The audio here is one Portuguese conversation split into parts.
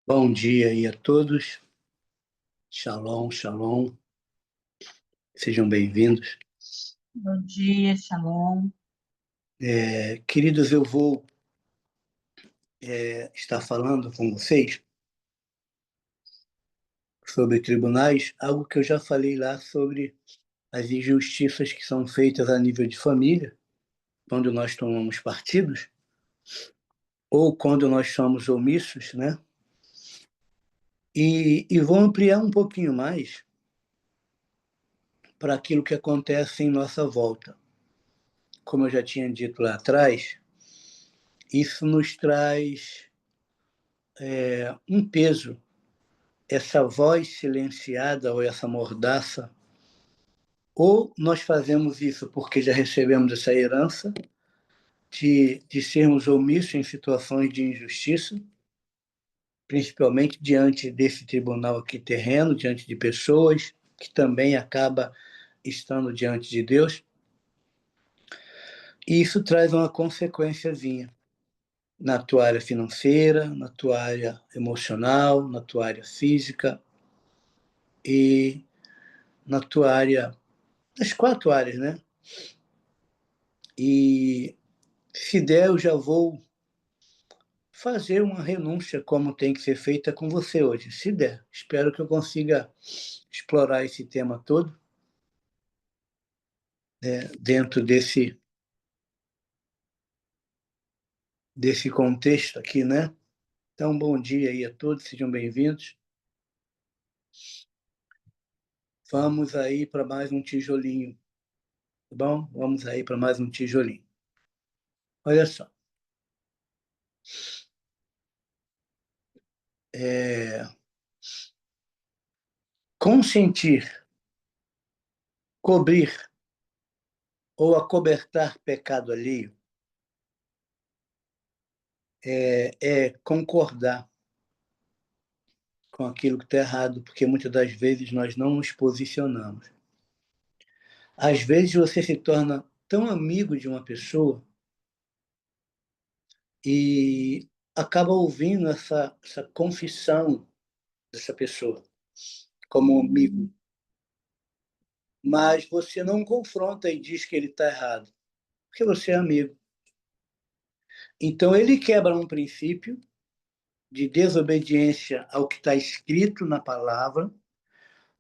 Bom dia aí a todos. Shalom, shalom. Sejam bem-vindos. Bom dia, Shalom. Queridos, eu vou estar falando com vocês sobre tribunais, algo que eu já falei lá sobre as injustiças que são feitas a nível de família, quando nós tomamos partidos, ou quando nós somos omissos, né? E vou ampliar um pouquinho mais para aquilo que acontece em nossa volta. Como eu já tinha dito lá atrás, isso nos traz um peso, essa voz silenciada ou essa mordaça, ou nós fazemos isso porque já recebemos essa herança de sermos omissos em situações de injustiça, principalmente diante desse tribunal aqui terreno, diante de pessoas que também acaba estando diante de Deus, e isso traz uma consequênciazinha na tua área financeira, na tua área emocional, na tua área física e na tua área, nas 4 áreas, né? E se der, eu já vou fazer uma renúncia como tem que ser feita com você hoje, se der. Espero que eu consiga explorar esse tema todo dentro desse contexto aqui, né? Então, bom dia aí a todos, sejam bem-vindos. Vamos aí para mais um tijolinho, tá bom? Vamos aí para mais um tijolinho. Olha só. Consentir, cobrir ou acobertar pecado alheio é concordar com aquilo que está errado, porque muitas das vezes nós não nos posicionamos. Às vezes você se torna tão amigo de uma pessoa e acaba ouvindo essa confissão dessa pessoa como amigo, mas você não confronta e diz que ele está errado, porque você é amigo. Então ele quebra um princípio de desobediência ao que está escrito na palavra.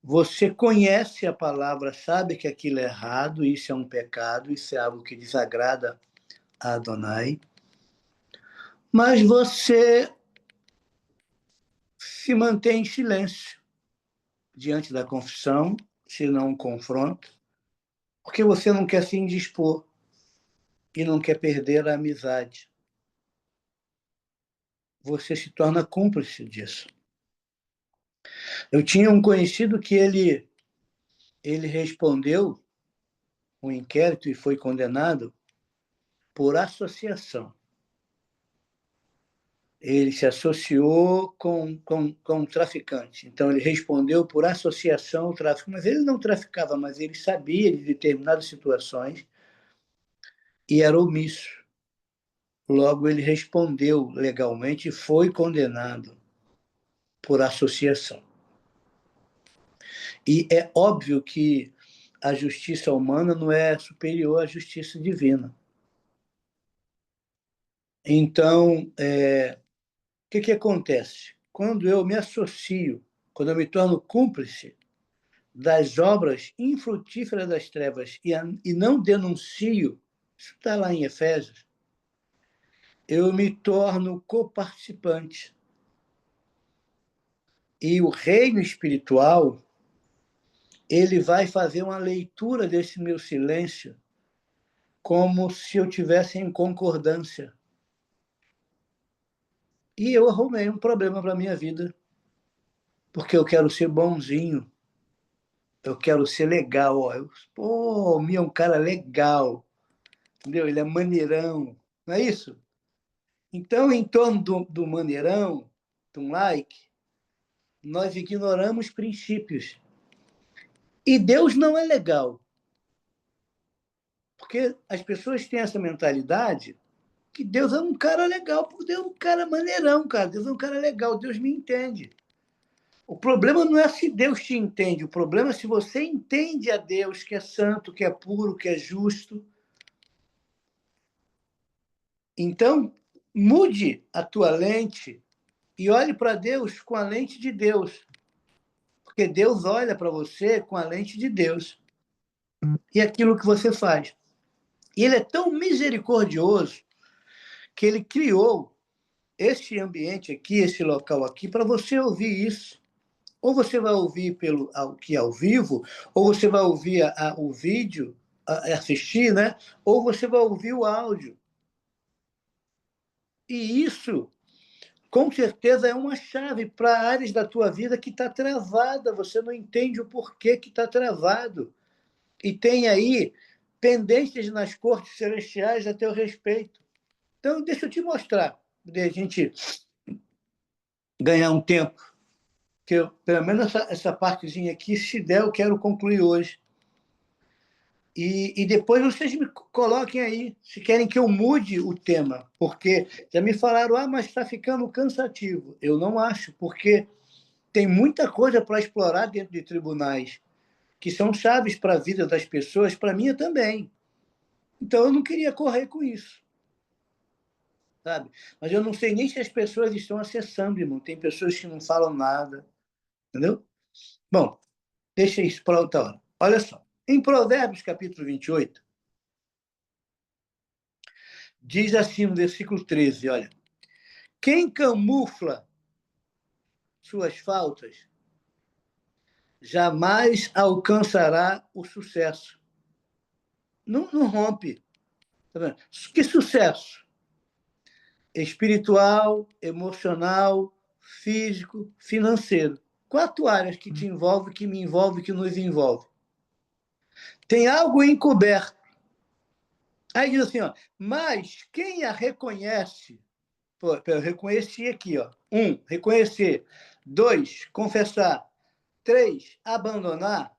Você conhece a palavra, sabe que aquilo é errado, isso é um pecado, isso é algo que desagrada a Adonai, mas você se mantém em silêncio diante da confissão, se não um confronto, porque você não quer se indispor e não quer perder a amizade. Você se torna cúmplice disso. Eu tinha um conhecido que ele respondeu um inquérito e foi condenado por associação. Ele se associou com um traficante. Então, ele respondeu por associação ao tráfico. Mas ele não traficava, mas ele sabia de determinadas situações e era omisso. Logo, ele respondeu legalmente e foi condenado por associação. E é óbvio que a justiça humana não é superior à justiça divina. Então, o que acontece? Quando eu me associo, quando eu me torno cúmplice das obras infrutíferas das trevas e não denuncio, isso está lá em Efésios, eu me torno coparticipante. E o reino espiritual, ele vai fazer uma leitura desse meu silêncio como se eu tivesse em concordância. E eu arrumei um problema para a minha vida, porque eu quero ser bonzinho, eu quero ser legal. O Mia é um cara legal, entendeu? Ele é maneirão, não é isso? Então, em torno do maneirão, de um like, nós ignoramos princípios. E Deus não é legal. Porque as pessoas têm essa mentalidade que Deus é um cara legal, porque Deus é um cara maneirão, cara. Deus é um cara legal, Deus me entende. O problema não é se Deus te entende, o problema é se você entende a Deus, que é santo, que é puro, que é justo. Então, mude a tua lente e olhe para Deus com a lente de Deus. Porque Deus olha para você com a lente de Deus. E aquilo que você faz. E ele é tão misericordioso que ele criou este ambiente aqui, esse local aqui, para você ouvir isso. Ou você vai ouvir pelo aqui ao vivo, ou você vai ouvir o vídeo, assistir, né? Ou você vai ouvir o áudio. E isso, com certeza, é uma chave para áreas da tua vida que está travada. Você não entende o porquê que está travado. E tem aí pendências nas cortes celestiais a teu respeito. Então, deixa eu te mostrar, de a gente ganhar um tempo, que eu, pelo menos essa partezinha aqui, se der, eu quero concluir hoje. E depois vocês me coloquem aí, se querem que eu mude o tema, porque já me falaram, mas está ficando cansativo. Eu não acho, porque tem muita coisa para explorar dentro de tribunais, que são chaves para a vida das pessoas, para a minha também. Então, eu não queria correr com isso. Sabe? Mas eu não sei nem se as pessoas estão acessando, irmão. Tem pessoas que não falam nada, entendeu? Bom, deixa isso para outra hora. Olha só. Em Provérbios, capítulo 28, diz assim no versículo 13, olha, quem camufla suas faltas jamais alcançará o sucesso. Não rompe. Tá vendo? Que sucesso? Espiritual, emocional, físico, financeiro. 4 áreas que te envolvem, que me envolvem, que nos envolvem. Tem algo encoberto. Aí diz assim, ó, mas quem a reconhece? Pô, eu reconheci aqui, ó. 1, reconhecer. 2, confessar. 3, abandonar.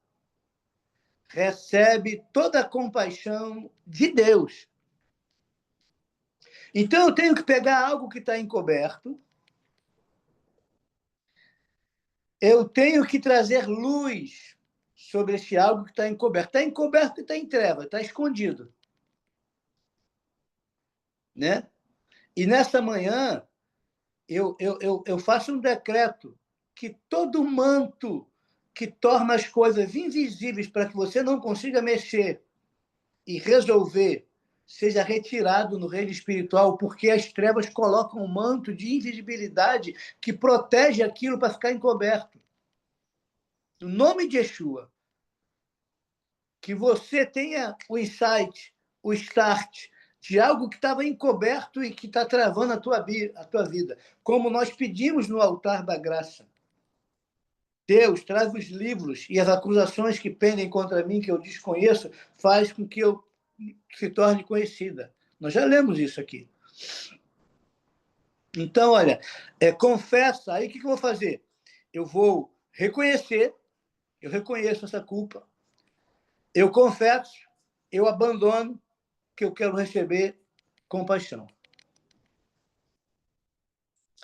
Recebe toda a compaixão de Deus. Então eu tenho que pegar algo que está encoberto. Eu tenho que trazer luz sobre esse algo que está encoberto. Está encoberto e está em treva, está escondido. Né? E nessa manhã, eu faço um decreto que todo manto que torna as coisas invisíveis para que você não consiga mexer e resolver seja retirado no reino espiritual, porque as trevas colocam um manto de invisibilidade que protege aquilo para ficar encoberto. No nome de Yeshua, que você tenha o insight, o start de algo que estava encoberto e que está travando a tua vida, como nós pedimos no altar da graça. Deus, traz os livros e as acusações que pendem contra mim, que eu desconheço, faz com que eu se torne conhecida. Nós já lemos isso aqui. Então, olha, confessa, aí o que eu vou fazer? Eu vou reconhecer, eu reconheço essa culpa, eu confesso, eu abandono, que eu quero receber compaixão.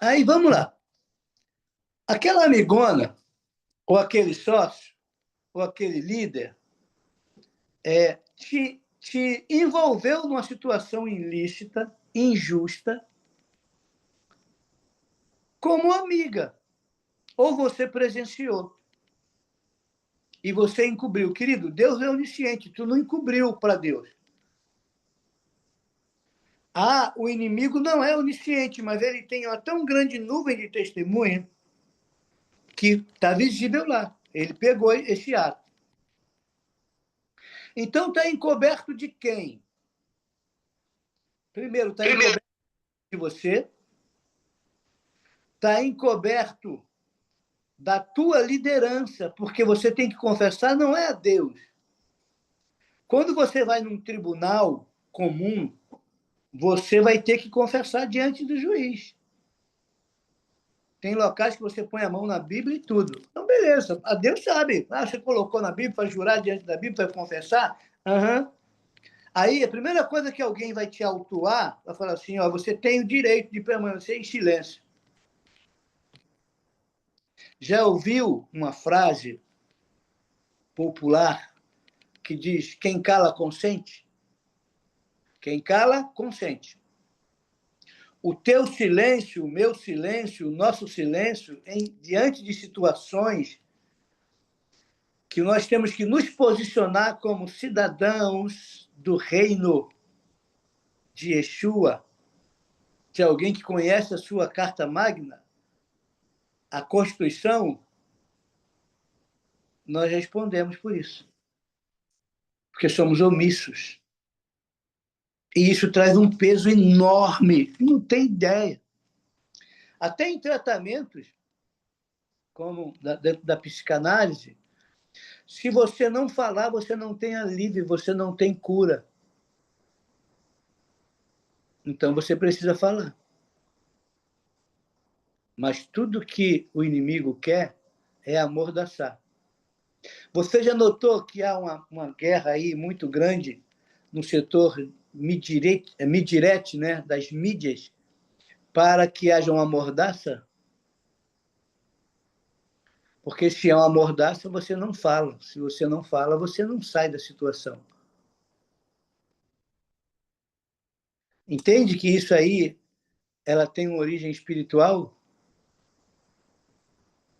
Aí, vamos lá. Aquela amigona, ou aquele sócio, ou aquele líder, te envolveu numa situação ilícita, injusta, como amiga, ou você presenciou. E você encobriu. Querido, Deus é onisciente, tu não encobriu para Deus. O inimigo não é onisciente, mas ele tem uma tão grande nuvem de testemunha que está visível lá. Ele pegou esse ato. Então, está encoberto de quem? Primeiro, está encoberto de você, está encoberto da tua liderança, porque você tem que confessar, não é a Deus. Quando você vai num tribunal comum, você vai ter que confessar diante do juiz. Tem locais que você põe a mão na Bíblia e tudo. Então, beleza. A Deus sabe. Você colocou na Bíblia para jurar diante da Bíblia, para confessar? Uhum. Aí, a primeira coisa que alguém vai te autuar, vai falar assim, ó, você tem o direito de permanecer em silêncio. Já ouviu uma frase popular que diz, quem cala, consente? Quem cala, consente. O teu silêncio, o meu silêncio, o nosso silêncio, diante de situações que nós temos que nos posicionar como cidadãos do reino de Yeshua, de alguém que conhece a sua carta magna, a Constituição, nós respondemos por isso. Porque somos omissos. E isso traz um peso enorme, não tem ideia. Até em tratamentos, como dentro da psicanálise, se você não falar, você não tem alívio, você não tem cura. Então você precisa falar. Mas tudo que o inimigo quer é amordaçar. Você já notou que há uma guerra aí muito grande no setor midirete, né, das mídias, para que haja uma mordaça? Porque se é uma mordaça, você não fala. Se você não fala, você não sai da situação. Entende que isso aí ela tem uma origem espiritual?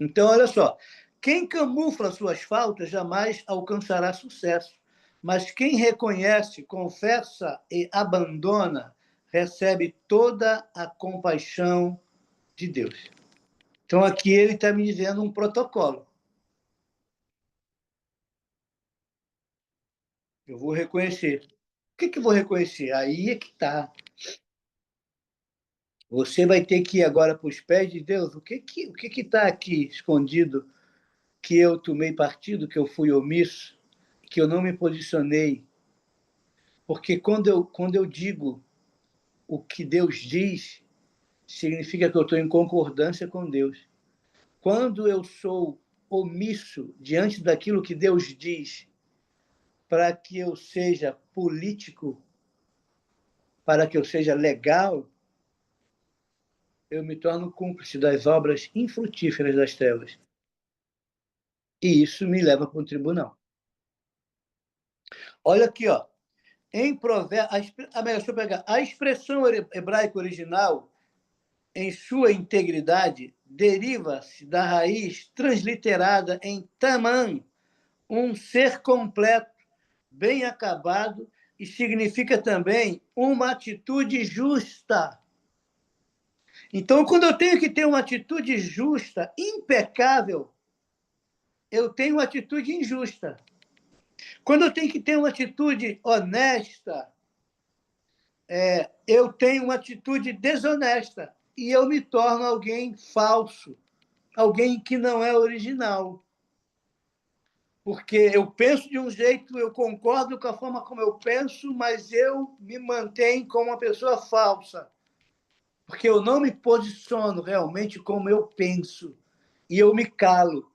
Então, olha só, quem camufla suas faltas jamais alcançará sucesso, mas quem reconhece, confessa e abandona, recebe toda a compaixão de Deus. Então, aqui ele está me dizendo um protocolo. Eu vou reconhecer. O que eu vou reconhecer? Aí é que está. Você vai ter que ir agora para os pés de Deus. O que está aqui escondido que eu tomei partido, que eu fui omisso, que eu não me posicionei? Porque quando eu digo o que Deus diz, significa que eu estou em concordância com Deus. Quando eu sou omisso diante daquilo que Deus diz, para que eu seja político, para que eu seja legal, eu me torno cúmplice das obras infrutíferas das trevas. E isso me leva para um tribunal. Olha aqui, ó. Em Provérbios, deixa eu pegar. A expressão hebraica original, em sua integridade, deriva-se da raiz transliterada em taman, um ser completo, bem acabado, e significa também uma atitude justa. Então, quando eu tenho que ter uma atitude justa, impecável, eu tenho uma atitude injusta. Quando eu tenho que ter uma atitude honesta, eu tenho uma atitude desonesta e eu me torno alguém falso, alguém que não é original. Porque eu penso de um jeito, eu concordo com a forma como eu penso, mas eu me mantenho como uma pessoa falsa. Porque eu não me posiciono realmente como eu penso. E eu me calo.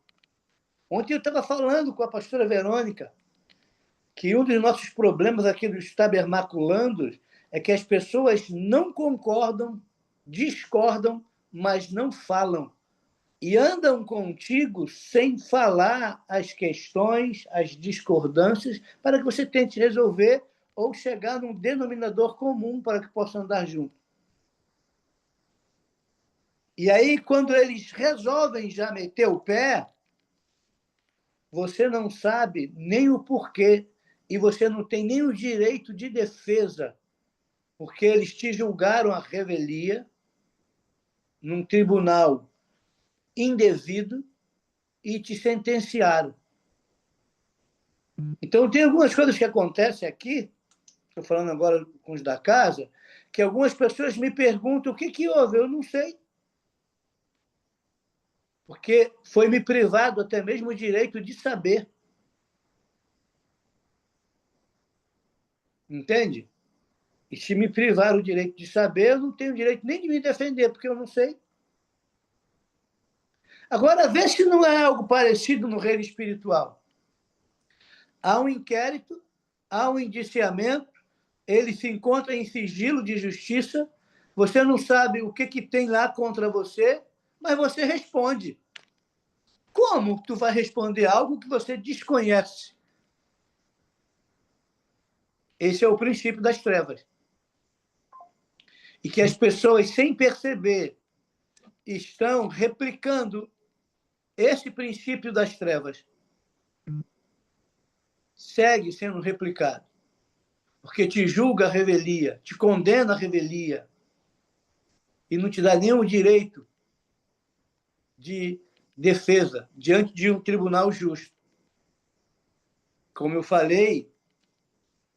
Ontem eu estava falando com a pastora Verônica que um dos nossos problemas aqui dos tabernaculandos é que as pessoas não concordam, discordam, mas não falam. E andam contigo sem falar as questões, as discordâncias, para que você tente resolver ou chegar num denominador comum para que possam andar juntos. E aí, quando eles resolvem já meter o pé, você não sabe nem o porquê e você não tem nem o direito de defesa, porque eles te julgaram a revelia num tribunal indevido e te sentenciaram. Então, tem algumas coisas que acontecem aqui, estou falando agora com os da casa, que algumas pessoas me perguntam o que houve, eu não sei. Porque foi me privado até mesmo o direito de saber. Entende? E se me privar o direito de saber, eu não tenho direito nem de me defender, porque eu não sei. Agora, vê se não é algo parecido no reino espiritual. Há um inquérito, há um indiciamento, ele se encontra em sigilo de justiça, você não sabe o que tem lá contra você, mas você responde. Como tu vai responder algo que você desconhece? Esse é o princípio das trevas. E que as pessoas, sem perceber, estão replicando esse princípio das trevas. Segue sendo replicado. Porque te julga a revelia, te condena a revelia, e não te dá nenhum direito de defesa diante de um tribunal justo. Como eu falei,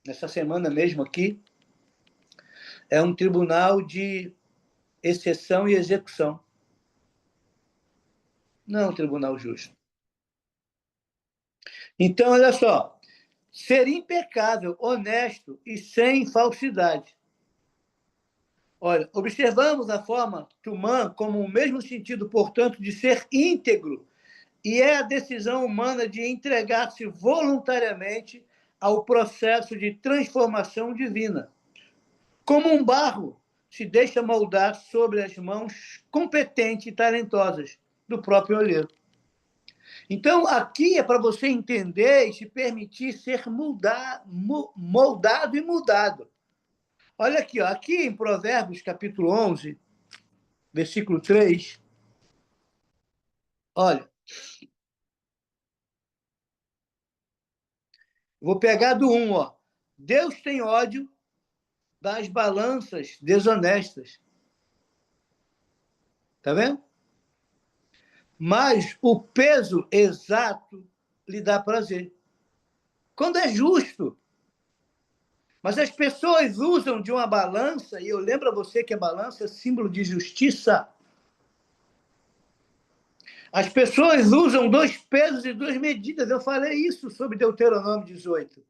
nessa semana mesmo aqui, é um tribunal de exceção e execução. Não é um tribunal justo. Então, olha só, ser impecável, honesto e sem falsidade. Olha, observamos a forma tumã como o mesmo sentido, portanto, de ser íntegro, e é a decisão humana de entregar-se voluntariamente ao processo de transformação divina. Como um barro se deixa moldar sobre as mãos competentes e talentosas do próprio olheiro. Então, aqui é para você entender e se permitir ser moldado e mudado. Olha aqui, ó, aqui em Provérbios, capítulo 11, versículo 3, olha, vou pegar do 1, ó. Deus tem ódio das balanças desonestas. Tá vendo? Mas o peso exato lhe dá prazer. Quando é justo. Mas as pessoas usam de uma balança, e eu lembro a você que a balança é símbolo de justiça. As pessoas usam 2 pesos e 2 medidas. Eu falei isso sobre Deuteronômio 18.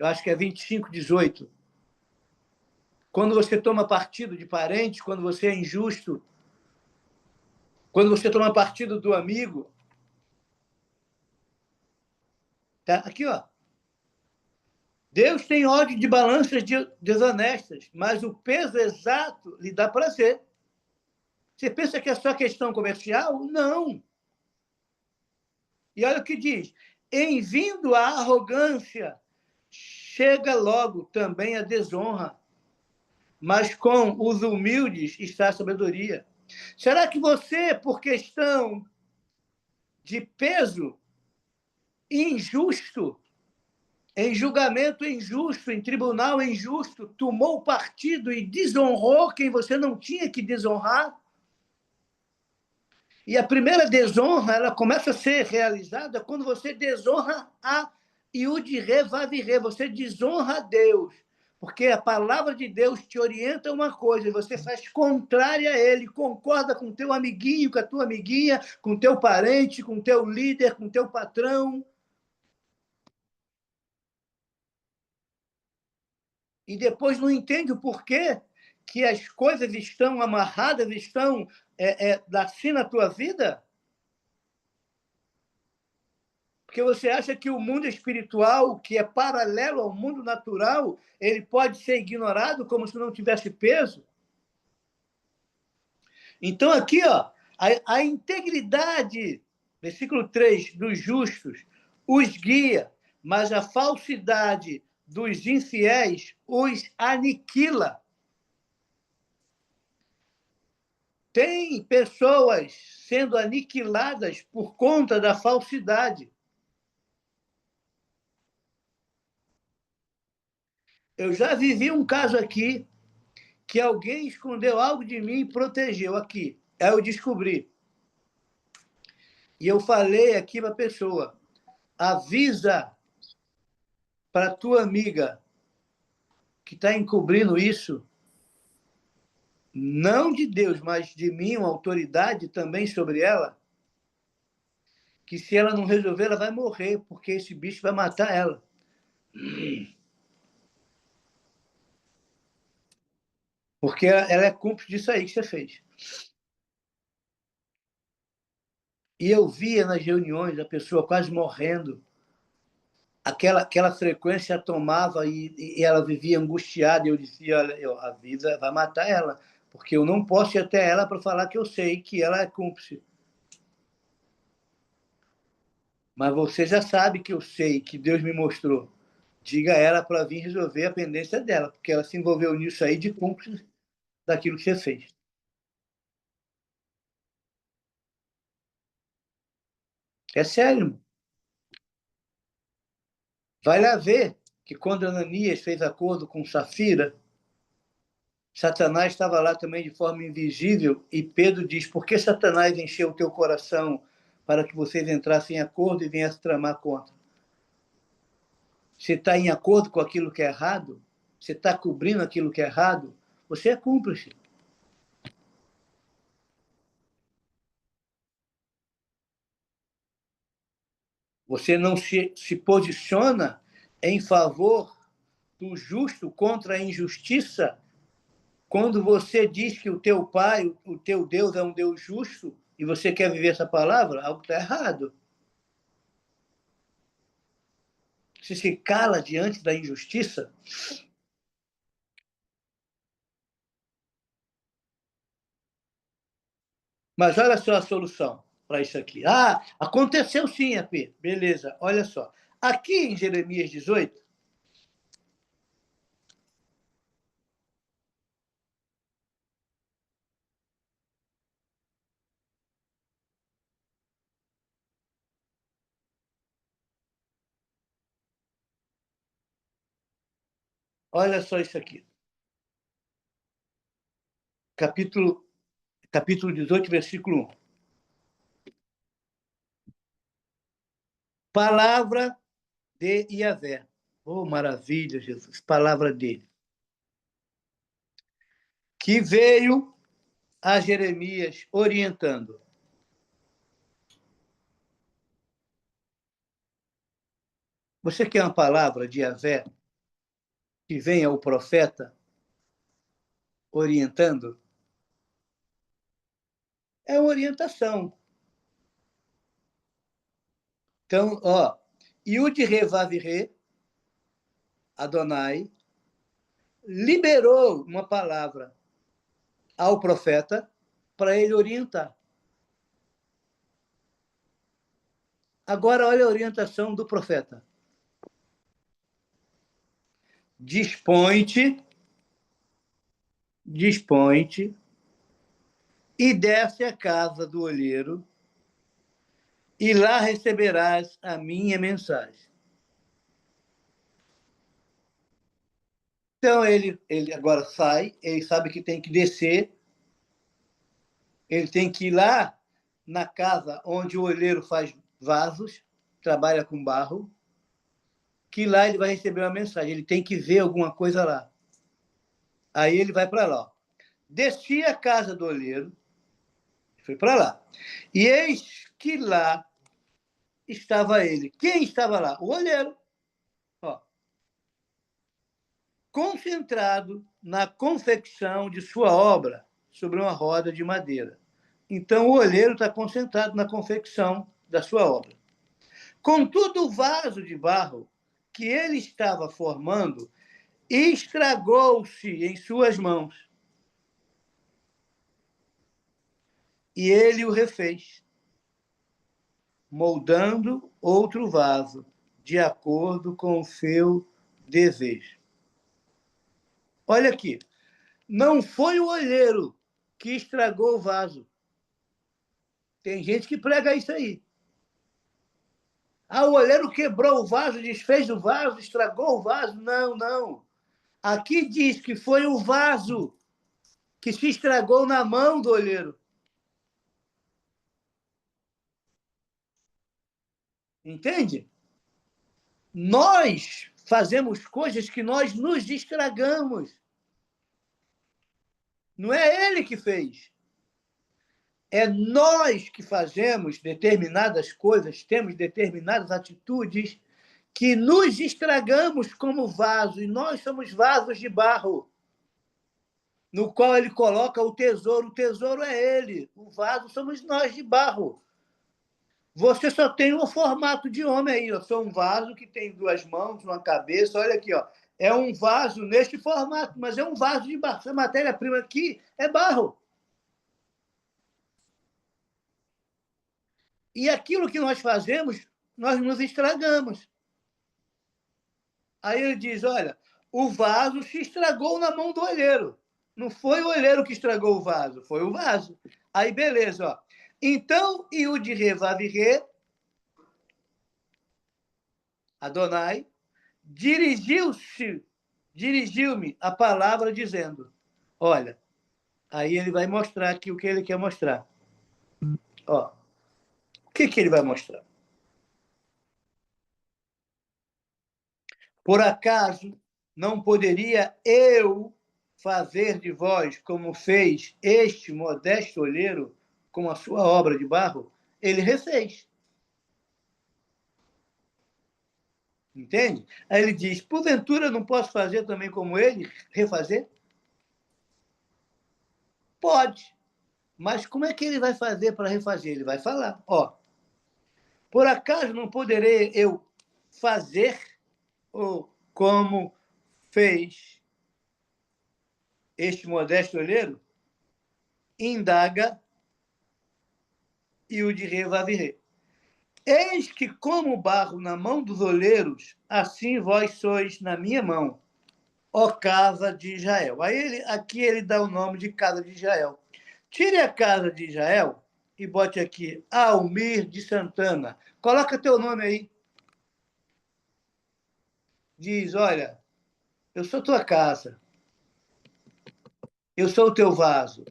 Eu acho que é 25, 18. Quando você toma partido de parente, quando você é injusto, quando você toma partido do amigo. Tá? Aqui, ó. Deus tem ódio de balanças desonestas, mas o peso exato lhe dá prazer. Você pensa que é só questão comercial? Não. E olha o que diz: em vindo a arrogância, chega logo também a desonra, mas com os humildes está a sabedoria. Será que você, por questão de peso injusto, em julgamento injusto, em tribunal injusto, tomou partido e desonrou quem você não tinha que desonrar? E a primeira desonra, ela começa a ser realizada quando você desonra a Yud-Re, Vav-Re, você desonra a Deus, porque a palavra de Deus te orienta uma coisa e você faz contrária a ele, concorda com teu amiguinho, com a tua amiguinha, com teu parente, com teu líder, com teu patrão. E depois não entende o porquê que as coisas estão amarradas, estão assim na tua vida. Porque você acha que o mundo espiritual, que é paralelo ao mundo natural, ele pode ser ignorado como se não tivesse peso? Então, aqui, ó, a integridade, versículo 3, dos justos os guia, mas a falsidade dos infiéis os aniquila. Tem pessoas sendo aniquiladas por conta da falsidade. Eu já vivi um caso aqui que alguém escondeu algo de mim e protegeu aqui. Aí eu descobri. E eu falei aqui para a pessoa: avisa para a tua amiga que está encobrindo isso, não de Deus, mas de mim, uma autoridade também sobre ela, que se ela não resolver, ela vai morrer, porque esse bicho vai matar ela. Porque ela é cúmplice disso aí que você fez. E eu via nas reuniões a pessoa quase morrendo. aquela frequência tomava e ela vivia angustiada. E eu dizia: olha, a vida vai matar ela, porque eu não posso ir até ela para falar que eu sei que ela é cúmplice. Mas você já sabe que eu sei, que Deus me mostrou. Diga a ela para vir resolver a pendência dela, porque ela se envolveu nisso aí de cúmplice daquilo que você fez. É sério. Vai lá ver que quando Ananias fez acordo com Safira, Satanás estava lá também de forma invisível, e Pedro diz: por que Satanás encheu o teu coração para que vocês entrassem em acordo e viessem tramar contra? Você está em acordo com aquilo que é errado? Você está cobrindo aquilo que é errado? Você é cúmplice. Você não se posiciona em favor do justo contra a injustiça. Quando você diz que o teu pai, o teu Deus é um Deus justo, e você quer viver essa palavra, algo está errado. Você se cala diante da injustiça. Mas olha só a solução para isso aqui. Ah, aconteceu sim, AP. Beleza, olha só. Aqui em Jeremias 18, olha só isso aqui. Capítulo 18, versículo 1. Palavra de Iavé. Oh, maravilha, Jesus. Palavra dele. Que veio a Jeremias orientando. Você quer uma palavra de Iavé que venha o profeta orientando? É orientação. Então, ó, Yud Revavire, Adonai, liberou uma palavra ao profeta para ele orientar. Agora, olha a orientação do profeta. Dispõe-te e desce à casa do olheiro, e lá receberás a minha mensagem. Então, ele agora sai, ele sabe que tem que descer, ele tem que ir lá na casa onde o olheiro faz vasos, trabalha com barro, que lá ele vai receber uma mensagem, ele tem que ver alguma coisa lá. Aí ele vai para lá. Desci a casa do olheiro, foi para lá. E eis que lá estava ele. Quem estava lá? O olheiro. Ó, concentrado na confecção de sua obra sobre uma roda de madeira. Então, o olheiro está concentrado na confecção da sua obra. Contudo, o vaso de barro que ele estava formando estragou-se em suas mãos. E ele o refez, moldando outro vaso, de acordo com o seu desejo. Olha aqui, não foi o olheiro que estragou o vaso. Tem gente que prega isso aí. Ah, o olheiro quebrou o vaso, desfez o vaso, estragou o vaso. Não, não. Aqui diz que foi o vaso que se estragou na mão do olheiro. Entende? Nós fazemos coisas que nós nos estragamos. Não é ele que fez. É nós que fazemos determinadas coisas, temos determinadas atitudes que nos estragamos como vaso, e nós somos vasos de barro, no qual ele coloca o tesouro é ele, o vaso somos nós de barro. Você só tem um formato de homem aí. Eu sou um vaso que tem duas mãos, uma cabeça. Olha aqui, ó. É um vaso neste formato, mas é um vaso de barro. Essa matéria-prima aqui é barro. E aquilo que nós fazemos, nós nos estragamos. Aí ele diz: olha, o vaso se estragou na mão do olheiro. Não foi o olheiro que estragou o vaso, foi o vaso. Aí, beleza, ó. Então, Iudirê Vavirê, Adonai, dirigiu-me a palavra dizendo: olha, aí ele vai mostrar aqui o que ele quer mostrar. Ó, o que ele vai mostrar? Por acaso não poderia eu fazer de vós como fez este modesto olheiro com a sua obra de barro? Ele refez. Entende? Aí ele diz: porventura não posso fazer também como ele, refazer? Pode. Mas como é que ele vai fazer para refazer? Ele vai falar: ó, por acaso não poderei eu fazer ou como fez este modesto olheiro? Indaga e o de revavirê. Eis que, como barro na mão dos olheiros, assim vós sois na minha mão, ó casa de Israel. Aqui ele dá o nome de casa de Israel. Tire a casa de Israel e bote aqui Almir de Santana. Coloca teu nome aí. Diz: olha, eu sou tua casa, eu sou o teu vaso.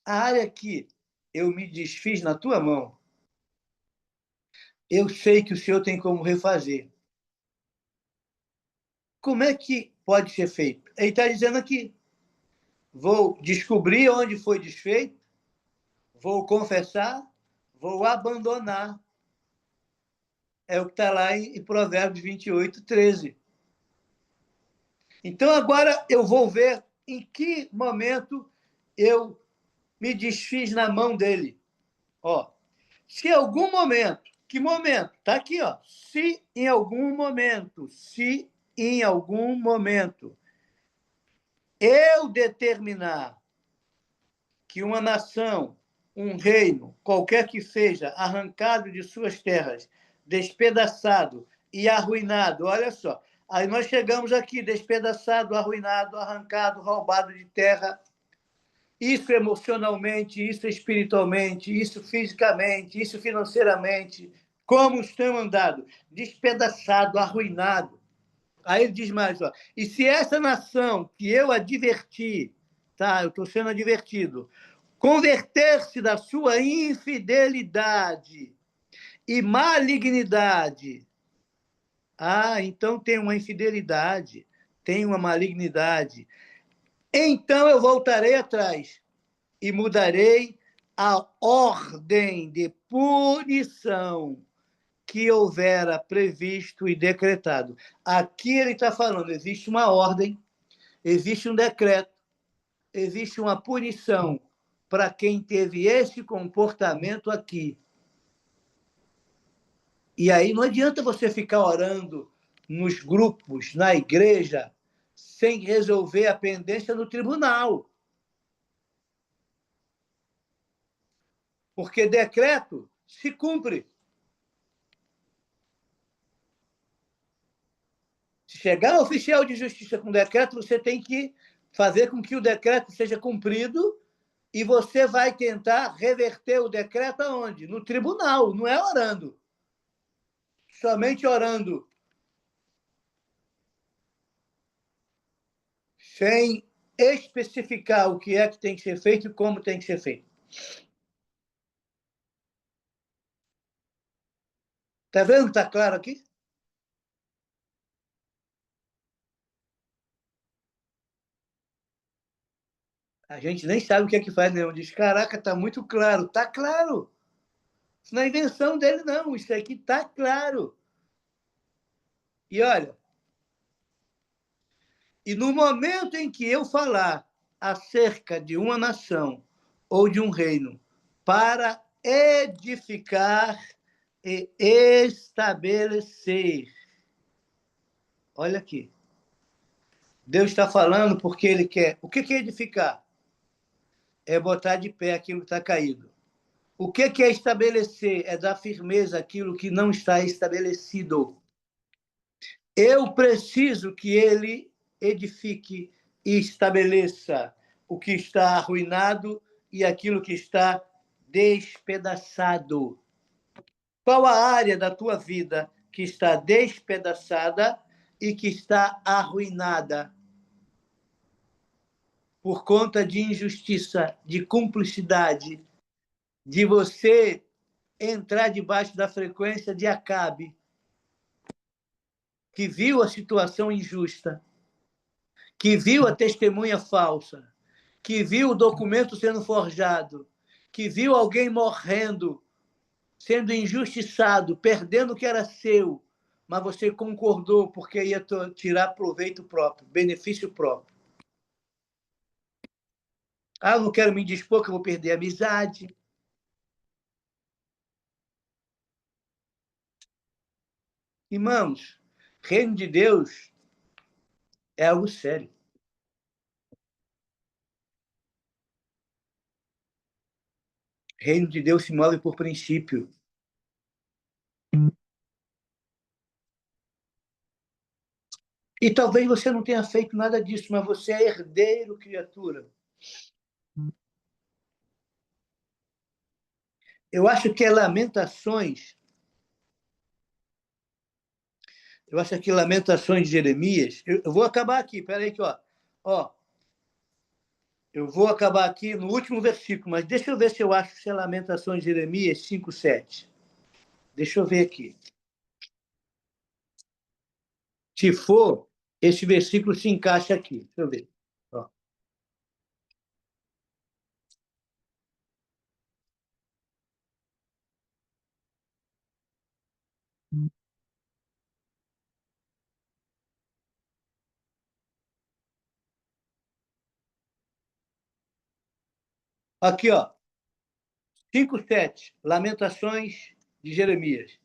A área que eu me desfiz na tua mão, eu sei que o Senhor tem como refazer. Como é que pode ser feito? Ele está dizendo aqui: vou descobrir onde foi desfeito, vou confessar, vou abandonar. É o que está lá em Provérbios 28, 13. Então, agora eu vou ver em que momento eu me desfiz na mão dele. Ó, se em algum momento, que momento? Está aqui, ó. Se em algum momento eu determinar que uma nação, um reino, qualquer que seja, arrancado de suas terras, despedaçado e arruinado, olha só. Aí nós chegamos aqui, despedaçado, arruinado, arrancado, roubado de terra. Isso emocionalmente, isso espiritualmente, isso fisicamente, isso financeiramente. Como estão andado? Despedaçado, arruinado. Aí ele diz mais, ó, e se essa nação que eu adverti, tá? Eu estou sendo advertido, converter-se da sua infidelidade e malignidade. Ah, então tem uma infidelidade, tem uma malignidade. Então eu voltarei atrás e mudarei a ordem de punição que houvera previsto e decretado. Aqui ele está falando, existe uma ordem, existe um decreto, existe uma punição para quem teve esse comportamento aqui. E aí não adianta você ficar orando nos grupos, na igreja, sem resolver a pendência no tribunal. Porque decreto se cumpre. Se chegar um oficial de justiça com decreto, você tem que fazer com que o decreto seja cumprido e você vai tentar reverter o decreto aonde? No tribunal, não é orando. Somente orando, sem especificar o que é que tem que ser feito e como tem que ser feito. Está vendo? Está claro aqui? A gente nem sabe o que é que faz, não. Diz, caraca, está muito claro. Está claro. Isso não é invenção dele, não. Isso aqui está claro. E olha, e no momento em que eu falar acerca de uma nação ou de um reino para edificar e estabelecer. Olha aqui. Deus está falando porque Ele quer. O que é edificar? É botar de pé aquilo que está caído. O que é estabelecer? É dar firmeza àquilo que não está estabelecido. Eu preciso que Ele edifique e estabeleça o que está arruinado e aquilo que está despedaçado. Qual a área da tua vida que está despedaçada e que está arruinada por conta de injustiça, de cumplicidade, de você entrar debaixo da frequência de Acabe, que viu a situação injusta, que viu a testemunha falsa, que viu o documento sendo forjado, que viu alguém morrendo, sendo injustiçado, perdendo o que era seu, mas você concordou porque ia tirar proveito próprio, benefício próprio. Ah, eu não quero me dispor que eu vou perder a amizade. Irmãos, reino de Deus é algo sério. Reino de Deus se move por princípio. E talvez você não tenha feito nada disso, mas você é herdeiro, criatura. Eu acho que é Lamentações. Eu acho que Lamentações de Jeremias. Eu vou acabar aqui, peraí que, ó. Eu vou acabar aqui no último versículo, mas deixa eu ver se eu acho que é Lamentações de Jeremias 5:7. Deixa eu ver aqui. Se for, esse versículo se encaixa aqui. Deixa eu ver. Ó. Aqui, ó. 5:7. Lamentações de Jeremias.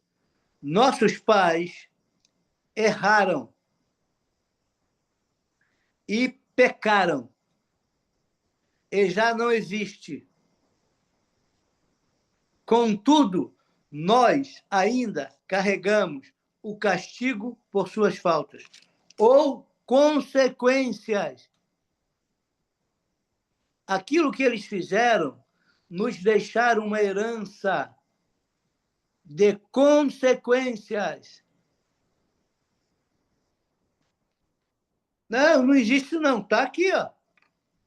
Nossos pais erraram e pecaram, e já não existe. Contudo, nós ainda carregamos o castigo por suas faltas, ou consequências. Aquilo que eles fizeram nos deixaram uma herança de consequências. Não, não existe isso não. Está aqui, ó.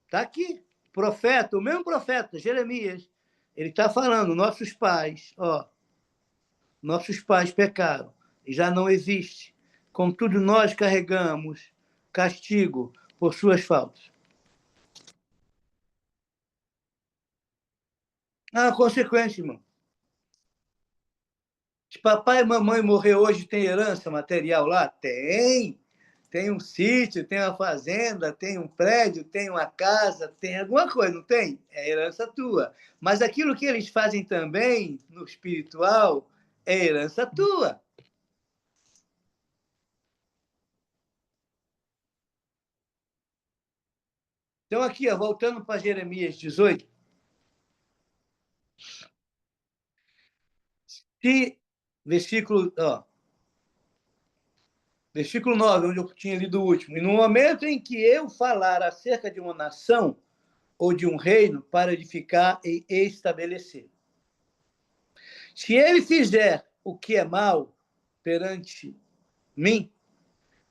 Está aqui. Profeta, o mesmo profeta, Jeremias, ele está falando, nossos pais pecaram, e já não existe. Contudo, nós carregamos castigo por suas faltas. Ah, consequência, irmão. Se papai e mamãe morrer hoje, tem herança material lá? Tem. Tem um sítio, tem uma fazenda, tem um prédio, tem uma casa, tem alguma coisa, não tem? É herança tua. Mas aquilo que eles fazem também no espiritual é herança tua. Então, aqui, ó, voltando para Jeremias 18, se, versículo 9, onde eu tinha lido o último, e no momento em que eu falar acerca de uma nação ou de um reino para edificar e estabelecer, se ele fizer o que é mal perante mim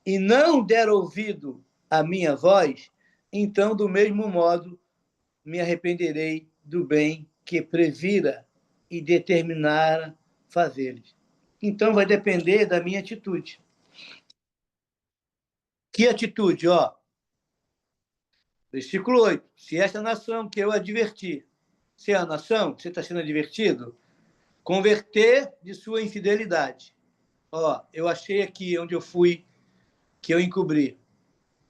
e não der ouvido à minha voz, então, do mesmo modo, me arrependerei do bem que previra e determinara fazer-lhes. Então, vai depender da minha atitude. Que atitude? Ó, versículo 8. Se esta nação que eu adverti, se é a nação, você está sendo advertido, converter de sua infidelidade. Ó, eu achei aqui onde eu fui, que eu encobri.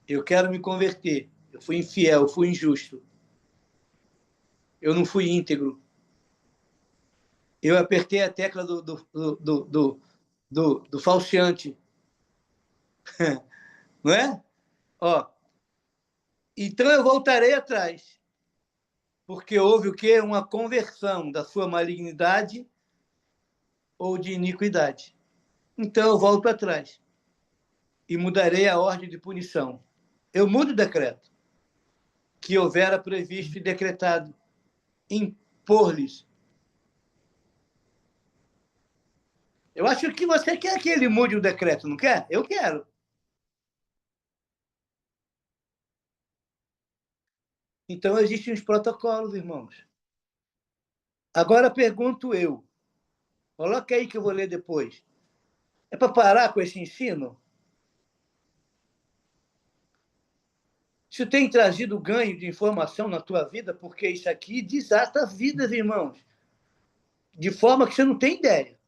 Eu quero me converter. Eu fui infiel, eu fui injusto. Eu não fui íntegro. Eu apertei a tecla do falseante. Não é? Ó, então eu voltarei atrás, porque houve o quê? Uma conversão da sua malignidade ou de iniquidade. Então eu volto atrás e mudarei a ordem de punição. Eu mudo o decreto que houvera previsto e decretado, impor-lhes. Eu acho que você quer que ele mude o decreto, não quer? Eu quero. Então existem os protocolos, irmãos. Agora pergunto eu. Coloca aí que eu vou ler depois. É para parar com esse ensino? Isso tem trazido ganho de informação na tua vida, porque isso aqui desata vidas, irmãos, de forma que você não tem ideia.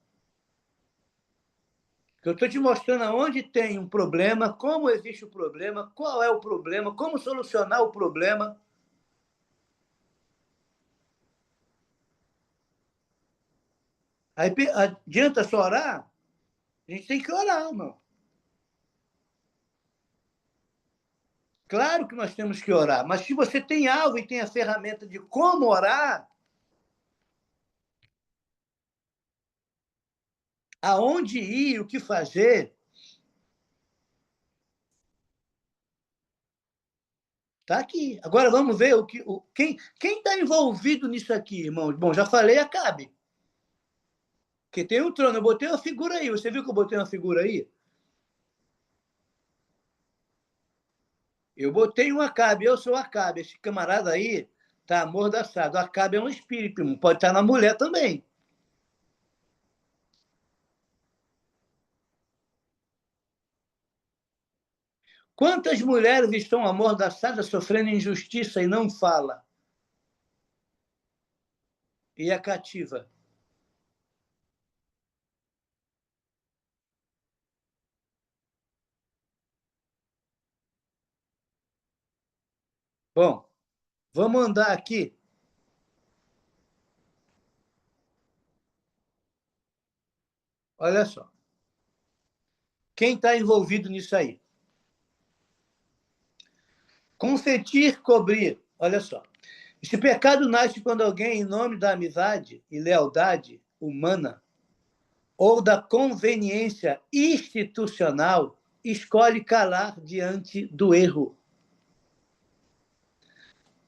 Eu estou te mostrando aonde tem um problema, como existe o problema, qual é o problema, como solucionar o problema. Aí adianta só orar? A gente tem que orar, irmão. Claro que nós temos que orar, mas se você tem algo e tem a ferramenta de como orar, aonde ir, o que fazer, está aqui. Agora vamos ver quem está envolvido nisso aqui, irmão. Bom, já falei, Acabe. Porque tem um trono. Eu botei uma figura aí. Você viu que eu botei uma figura aí? Eu botei um Acabe. Eu sou Acabe. Esse camarada aí está amordaçado. O Acabe é um espírito, irmão. Pode estar na mulher também. Quantas mulheres estão amordaçadas, sofrendo injustiça e não fala? E é cativa. Bom, vamos andar aqui. Olha só. Quem está envolvido nisso aí? Consentir, cobrir. Olha só. Esse pecado nasce quando alguém, em nome da amizade e lealdade humana ou da conveniência institucional, escolhe calar diante do erro,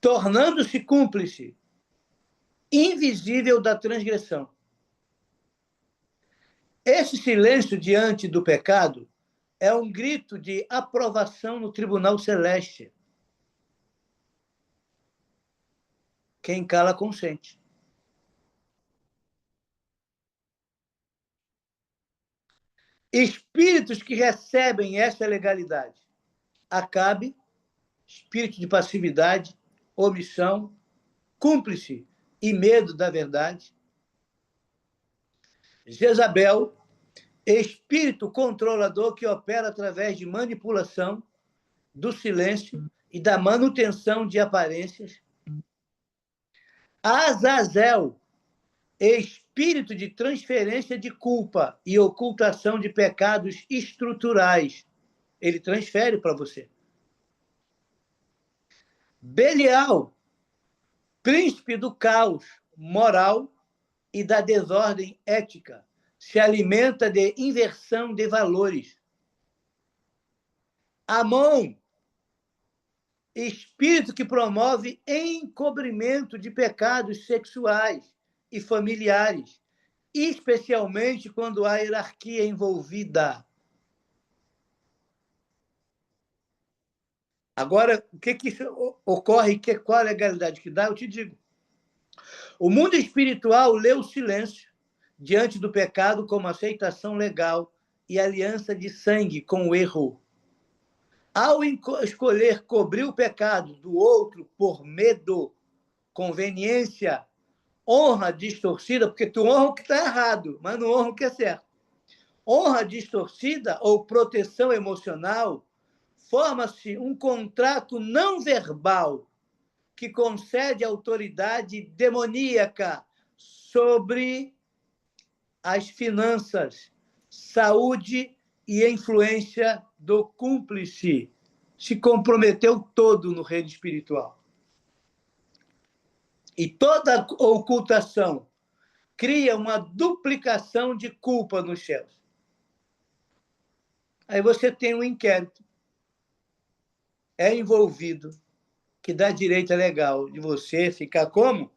tornando-se cúmplice invisível da transgressão. Esse silêncio diante do pecado é um grito de aprovação no tribunal celeste. Quem cala, consente. Espíritos que recebem essa legalidade. Acabe, espírito de passividade, omissão, cúmplice e medo da verdade. Jezabel, espírito controlador que opera através de manipulação, do silêncio e da manutenção de aparências. Azazel, espírito de transferência de culpa e ocultação de pecados estruturais. Ele transfere para você. Belial, príncipe do caos moral e da desordem ética, se alimenta de inversão de valores. Amon, espírito que promove encobrimento de pecados sexuais e familiares, especialmente quando há hierarquia envolvida. Agora, o que isso ocorre? Qual a legalidade que dá? Eu te digo. O mundo espiritual lê o silêncio diante do pecado como aceitação legal e aliança de sangue com o erro. Ao escolher cobrir o pecado do outro por medo, conveniência, honra distorcida, porque tu honra o que está errado, mas não honra o que é certo. Honra distorcida ou proteção emocional, forma-se um contrato não verbal que concede autoridade demoníaca sobre as finanças, saúde e influência do cúmplice. Se comprometeu todo no reino espiritual. E toda ocultação cria uma duplicação de culpa nos céus. Aí você tem um inquérito, é envolvido, que dá direito legal de você ficar como?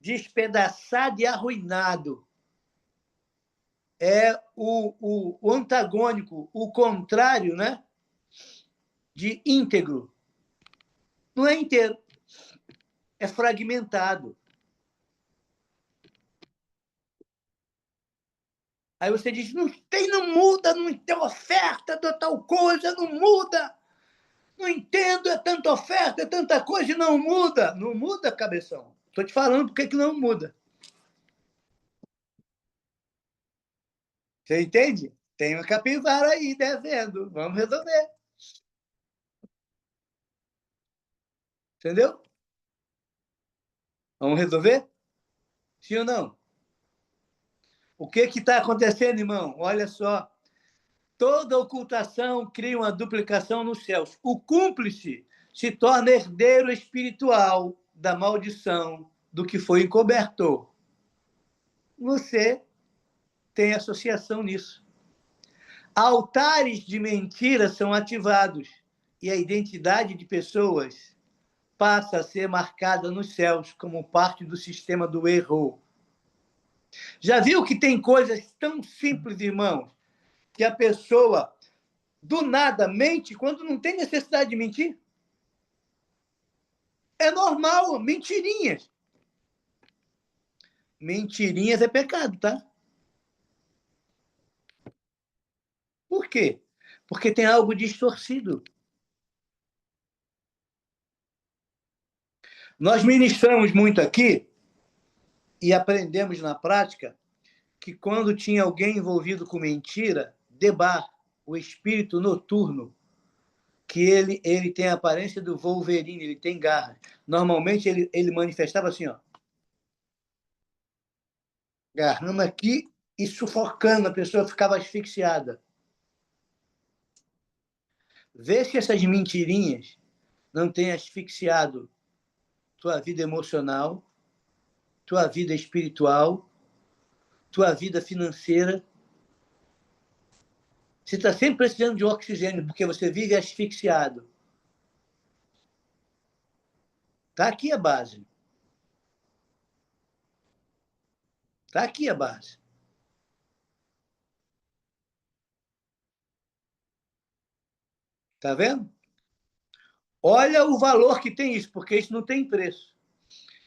Despedaçado e arruinado. É o antagônico, o contrário, né? De íntegro. Não é inteiro, é fragmentado. Aí você diz, não muda, não tem oferta de tal coisa, não muda. Não entendo, é tanta oferta, é tanta coisa e não muda. Não muda, cabeção. Estou te falando por que não muda. Você entende? Tem uma capivara aí devendo. Vamos resolver. Entendeu? Vamos resolver? Sim ou não? O que está acontecendo, irmão? Olha só. Toda ocultação cria uma duplicação nos céus. O cúmplice se torna herdeiro espiritual da maldição do que foi encobertor. Você tem associação nisso. Altares de mentira são ativados e a identidade de pessoas passa a ser marcada nos céus como parte do sistema do erro. Já viu que tem coisas tão simples, irmãos, que a pessoa do nada mente quando não tem necessidade de mentir? É normal, mentirinhas. Mentirinhas é pecado, tá? Por quê? Porque tem algo distorcido. Nós ministramos muito aqui e aprendemos na prática que quando tinha alguém envolvido com mentira, Debar, o espírito noturno, que ele tem a aparência do Wolverine, ele tem garra. Normalmente ele manifestava assim, ó, garrando aqui e sufocando, a pessoa ficava asfixiada. Vê se essas mentirinhas não têm asfixiado tua vida emocional, tua vida espiritual, tua vida financeira. Você está sempre precisando de oxigênio, porque você vive asfixiado. Está aqui a base. Está aqui a base. Está vendo? Olha o valor que tem isso, porque isso não tem preço.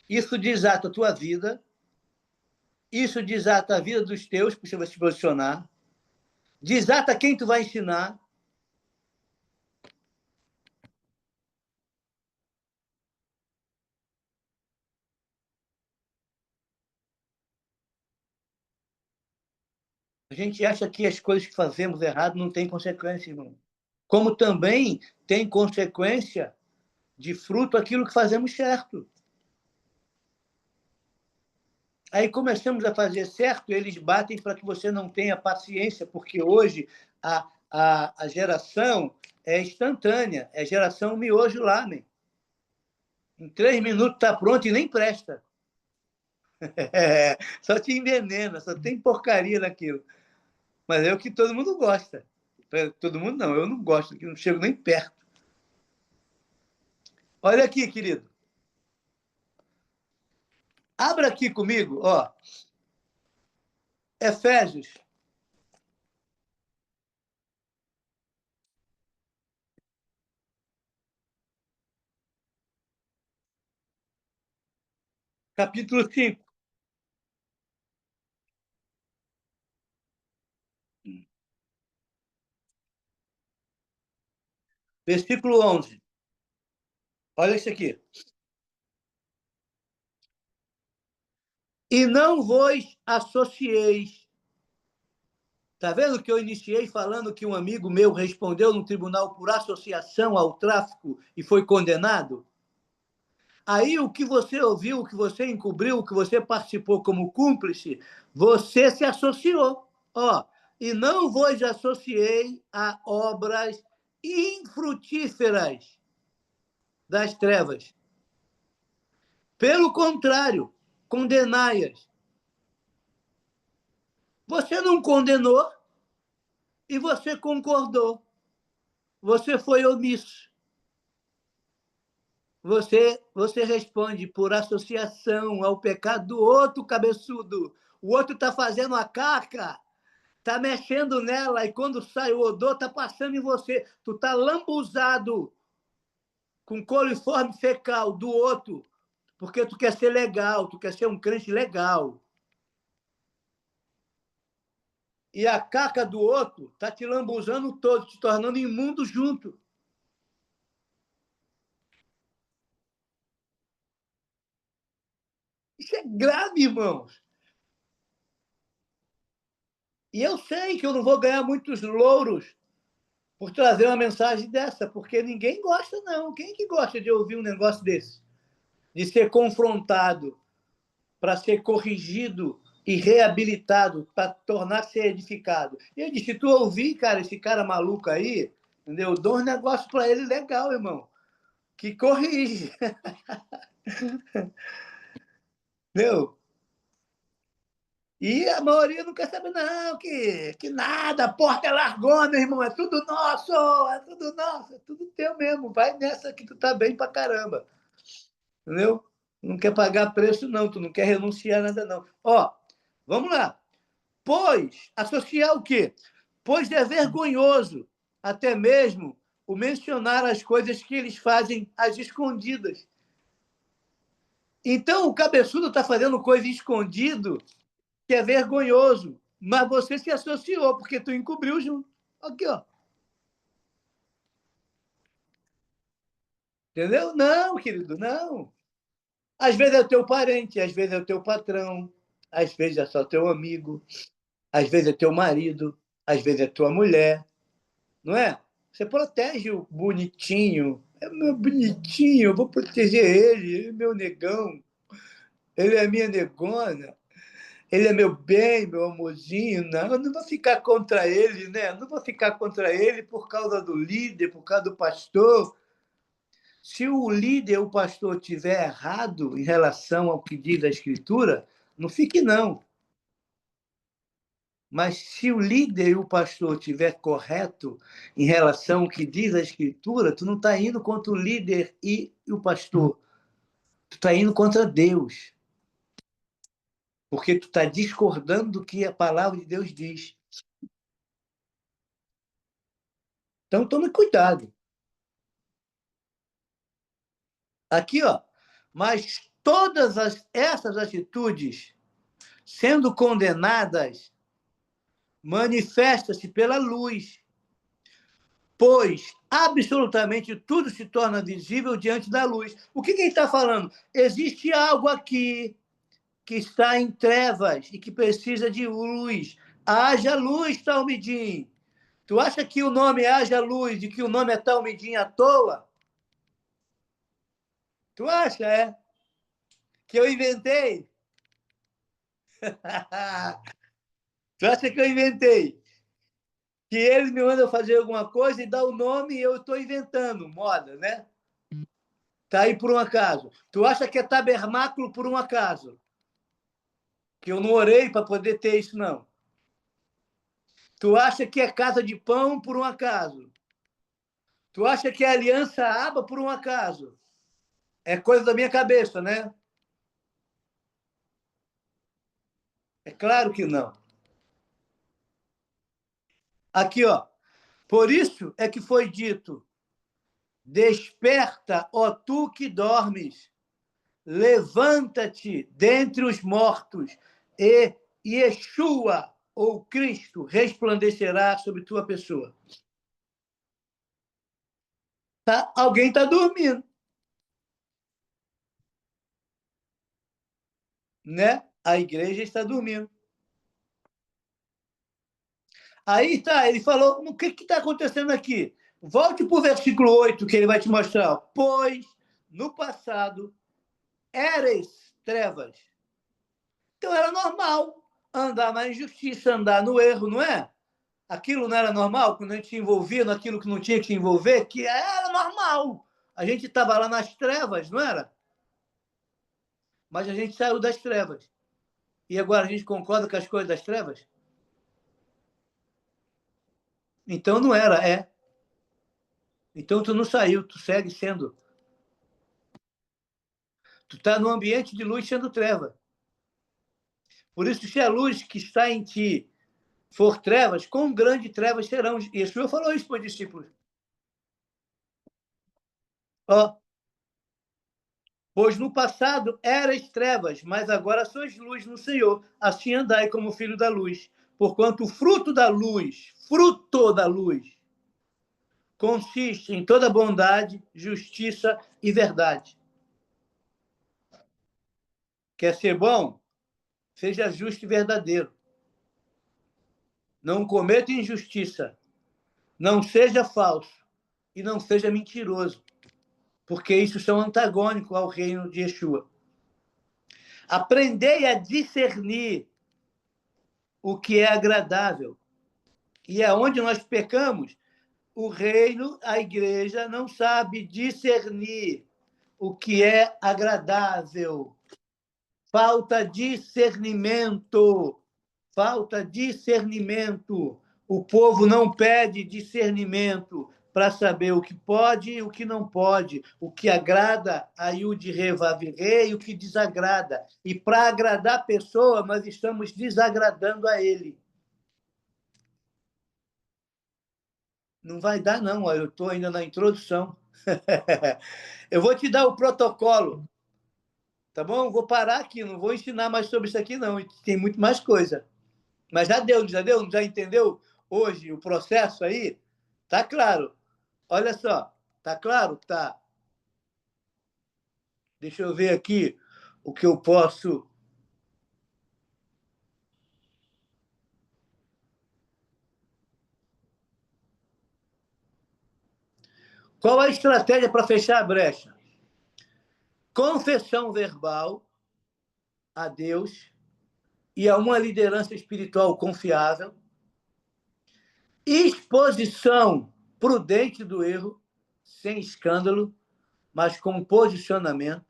Isso desata a tua vida, isso desata a vida dos teus, porque você vai se posicionar, desata quem tu vai ensinar. A gente acha que as coisas que fazemos errado não têm consequência, irmão. Como também tem consequência de fruto aquilo que fazemos certo. Aí começamos a fazer certo, eles batem para que você não tenha paciência, porque hoje a geração é instantânea, é geração miojo lamen. Em 3 minutos está pronto e nem presta. É, só te envenena, só tem porcaria naquilo. Mas é o que todo mundo gosta. Todo mundo não, eu não gosto, não chego nem perto. Olha aqui, querido. Abra aqui comigo, ó. Efésios. Capítulo 5. Versículo 11. Olha isso aqui. E não vos associeis. Está vendo que eu iniciei falando que um amigo meu respondeu no tribunal por associação ao tráfico e foi condenado? Aí o que você ouviu, o que você encobriu, o que você participou como cúmplice, você se associou. Ó, e não vos associei a obras infrutíferas das trevas. Pelo contrário, condenai-as. Você não condenou e você concordou. Você foi omisso. Você responde por associação ao pecado do outro cabeçudo. O outro está fazendo a caca, está mexendo nela, e quando sai o odor, está passando em você. Tu está lambuzado com coliforme fecal do outro, porque tu quer ser legal, tu quer ser um crente legal. E a caca do outro está te lambuzando todo, te tornando imundo junto. Isso é grave, irmãos. E eu sei que eu não vou ganhar muitos louros por trazer uma mensagem dessa, porque ninguém gosta, não. Quem que gosta de ouvir um negócio desse? De ser confrontado para ser corrigido e reabilitado, para tornar-se edificado. E eu disse, tu ouvir, cara, esse cara maluco aí, entendeu? Eu dou um negócio para ele legal, irmão, que corrige. Entendeu? E a maioria não quer saber, não, que nada, a porta é largona, irmão, é tudo nosso, é tudo teu mesmo, vai nessa que tu tá bem pra caramba, entendeu? Não quer pagar preço, não, tu não quer renunciar a nada, não. Ó, vamos lá. Pois, associar o quê? Pois é vergonhoso, até mesmo, o mencionar as coisas que eles fazem às escondidas. Então, o cabeçudo está fazendo coisa escondido que é vergonhoso, mas você se associou, porque tu encobriu junto. Aqui, ó. Entendeu? Não, querido, não. Às vezes é o teu parente, às vezes é o teu patrão, às vezes é só teu amigo, às vezes é teu marido, às vezes é tua mulher, não é? Você protege o bonitinho. É meu bonitinho, eu vou proteger ele, ele é meu negão, ele é minha negona. Ele é meu bem, meu amorzinho, não, eu não vou ficar contra ele, né? Não vou ficar contra ele por causa do líder, por causa do pastor. Se o líder, o pastor, tiver errado em relação ao que diz a Escritura, não fique, não. Mas se o líder e o pastor tiver correto em relação ao que diz a Escritura, tu não está indo contra o líder e o pastor. Tu está indo contra Deus. Porque tu está discordando do que a palavra de Deus diz. Então, tome cuidado. Aqui, ó. Mas todas essas atitudes, sendo condenadas, manifesta-se pela luz, pois absolutamente tudo se torna visível diante da luz. O que ele está falando? Existe algo aqui que está em trevas e que precisa de luz. Haja luz, Talmidim. Tu acha que o nome haja luz e que o nome é Talmidim à toa? Tu acha, é? Que eu inventei? Tu acha que eu inventei? Que eles me mandam fazer alguma coisa e dá o nome e eu estou inventando moda, né? Tá aí por um acaso. Tu acha que é tabernáculo por um acaso? Que eu não orei para poder ter isso, não. Tu acha que é casa de pão por um acaso? Tu acha que é aliança aba por um acaso? É coisa da minha cabeça, né? É claro que não. Aqui, ó. Por isso é que foi dito: desperta, ó tu que dormes, levanta-te dentre os mortos, e Yeshua, ou Cristo, resplandecerá sobre tua pessoa. Tá? Alguém está dormindo, né? A igreja está dormindo. Aí tá, ele falou, o que está acontecendo aqui? Volte para o versículo 8, que ele vai te mostrar. Pois, no passado, Eres trevas. Então era normal andar na injustiça, andar no erro, não é? Aquilo não era normal quando a gente se envolvia naquilo que não tinha que se envolver, que era normal. A gente estava lá nas trevas, não era? Mas a gente saiu das trevas. E agora a gente concorda com as coisas das trevas? Então não era, é. Então tu não saiu, tu segue sendo. Tu está no ambiente de luz sendo treva. Por isso, se a luz que está em ti for trevas, quão grande trevas serão. E o Senhor falou isso para os discípulos. Ó, pois no passado eras trevas, mas agora sois luz no Senhor. Assim andai como filho da luz. Porquanto o fruto da luz, consiste em toda bondade, justiça e verdade. Quer ser bom? Seja justo e verdadeiro. Não cometa injustiça. Não seja falso. E não seja mentiroso. Porque isso são antagônicos ao reino de Yeshua. Aprendei a discernir o que é agradável. E aonde nós pecamos, o reino, a igreja, não sabe discernir o que é agradável. Falta discernimento. Falta discernimento. O povo não pede discernimento para saber o que pode e o que não pode, o que agrada a Yud Revavire e o que desagrada. E para agradar a pessoa, nós estamos desagradando a ele. Não vai dar, não. Eu estou ainda na introdução. Eu vou te dar o protocolo, tá bom? Vou parar aqui, não vou ensinar mais sobre isso aqui, não. Tem muito mais coisa. Mas já deu, já deu? Já entendeu hoje o processo aí? Tá claro. Olha só, tá claro? Tá. Deixa eu ver aqui o que eu posso. Qual a estratégia para fechar a brecha? Confessão verbal a Deus e a uma liderança espiritual confiável, exposição prudente do erro, sem escândalo, mas com posicionamento,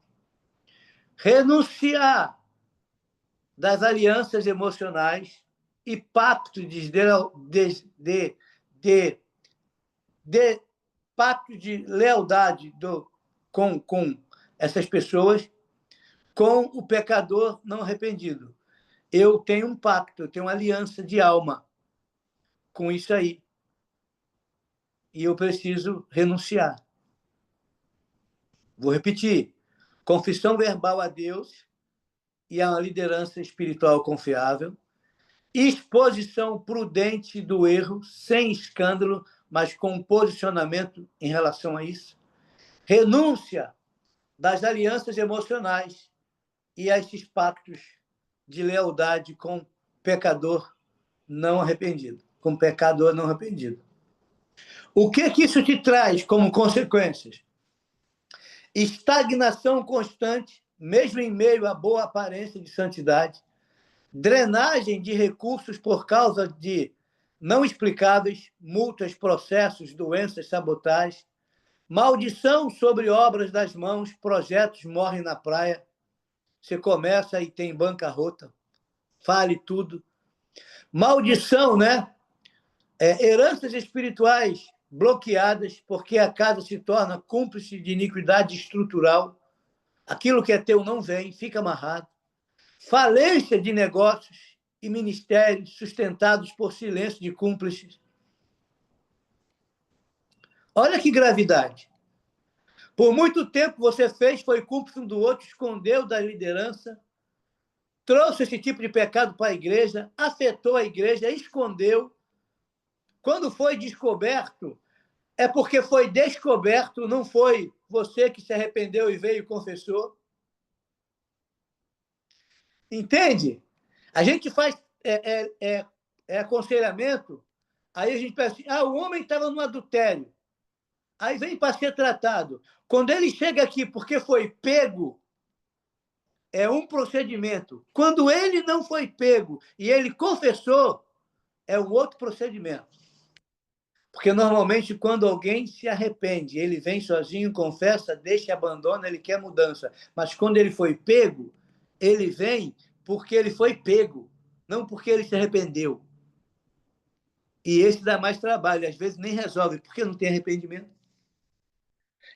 renunciar das alianças emocionais e pactos de pacto de lealdade com essas pessoas, com o pecador não arrependido. Eu tenho um pacto, eu tenho uma aliança de alma com isso aí. E eu preciso renunciar. Vou repetir. Confissão verbal a Deus e a uma liderança espiritual confiável. Exposição prudente do erro, sem escândalo, mas com posicionamento em relação a isso. Renúncia das alianças emocionais e a esses pactos de lealdade com pecador não arrependido, com pecador não arrependido. O que isso te traz como consequências? Estagnação constante, mesmo em meio à boa aparência de santidade, drenagem de recursos por causa de não explicáveis, multas, processos, doenças, sabotagem, maldição sobre obras das mãos, projetos morrem na praia, você começa e tem bancarrota, fale tudo. Maldição, né? Heranças espirituais bloqueadas, porque a casa se torna cúmplice de iniquidade estrutural. Aquilo que é teu não vem, fica amarrado. Falência de negócios e ministérios sustentados por silêncio de cúmplices. Olha que gravidade. Por muito tempo você foi cúmplice um do outro, escondeu da liderança, trouxe esse tipo de pecado para a igreja, afetou a igreja, escondeu. Quando foi descoberto, é porque foi descoberto, não foi você que se arrependeu e veio e confessou. Entende? A gente faz aconselhamento, aí a gente pensa assim, o homem estava no adultério, aí vem para ser tratado. Quando ele chega aqui porque foi pego, é um procedimento. Quando ele não foi pego e ele confessou, é um outro procedimento. Porque, normalmente, quando alguém se arrepende, ele vem sozinho, confessa, deixa e abandona, ele quer mudança. Mas, quando ele foi pego, ele vem porque ele foi pego, não porque ele se arrependeu. E esse dá mais trabalho, às vezes nem resolve, porque não tem arrependimento.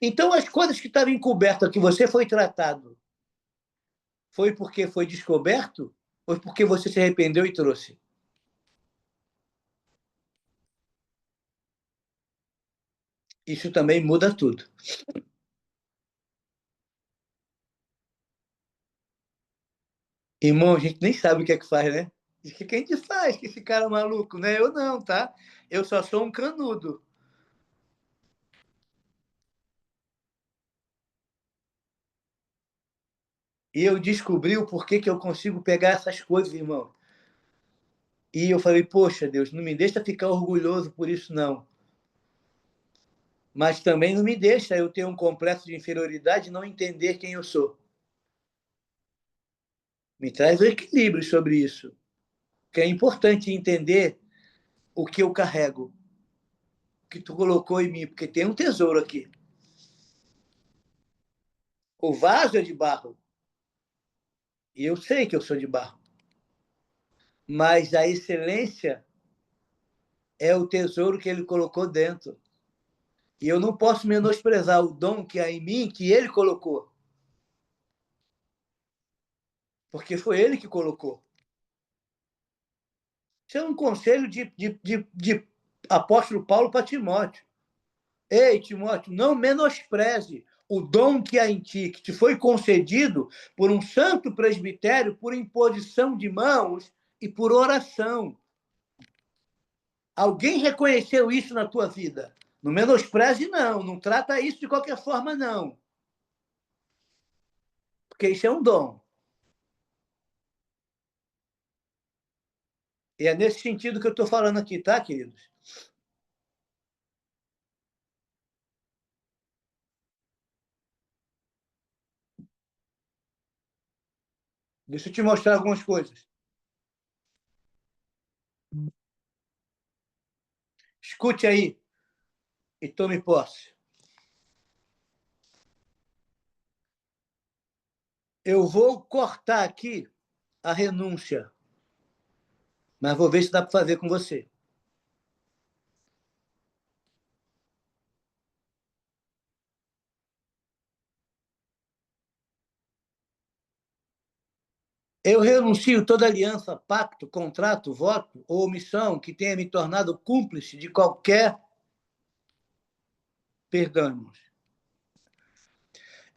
Então, as coisas que estavam encobertas, que você foi tratado, foi porque foi descoberto ou porque você se arrependeu e trouxe? Isso também muda tudo. Irmão, a gente nem sabe o que é que faz, né? O que a gente faz com esse cara maluco, né? Eu não, tá? Eu só sou um canudo. E eu descobri o porquê que eu consigo pegar essas coisas, irmão. E eu falei, poxa, Deus, não me deixa ficar orgulhoso por isso, não. Mas também não me deixa eu ter um complexo de inferioridade e não entender quem eu sou. Me traz o equilíbrio sobre isso. Que é importante entender o que eu carrego, o que tu colocou em mim, porque tem um tesouro aqui. O vaso é de barro, e eu sei que eu sou de barro, mas a excelência é o tesouro que ele colocou dentro. E eu não posso menosprezar o dom que há em mim, que ele colocou, porque foi ele que colocou. Isso é um conselho de apóstolo Paulo para Timóteo. Ei, Timóteo, não menospreze o dom que há em ti, que te foi concedido por um santo presbitério, por imposição de mãos e por oração. Alguém reconheceu isso na tua vida? Não menospreze, não. Não trata isso de qualquer forma, não. Porque isso é um dom. E é nesse sentido que eu estou falando aqui, tá, queridos? Deixa eu te mostrar algumas coisas. Escute aí e tome posse. Eu vou cortar aqui a renúncia, mas vou ver se dá para fazer com você. Eu renuncio toda aliança, pacto, contrato, voto ou omissão que tenha me tornado cúmplice de qualquer perdão.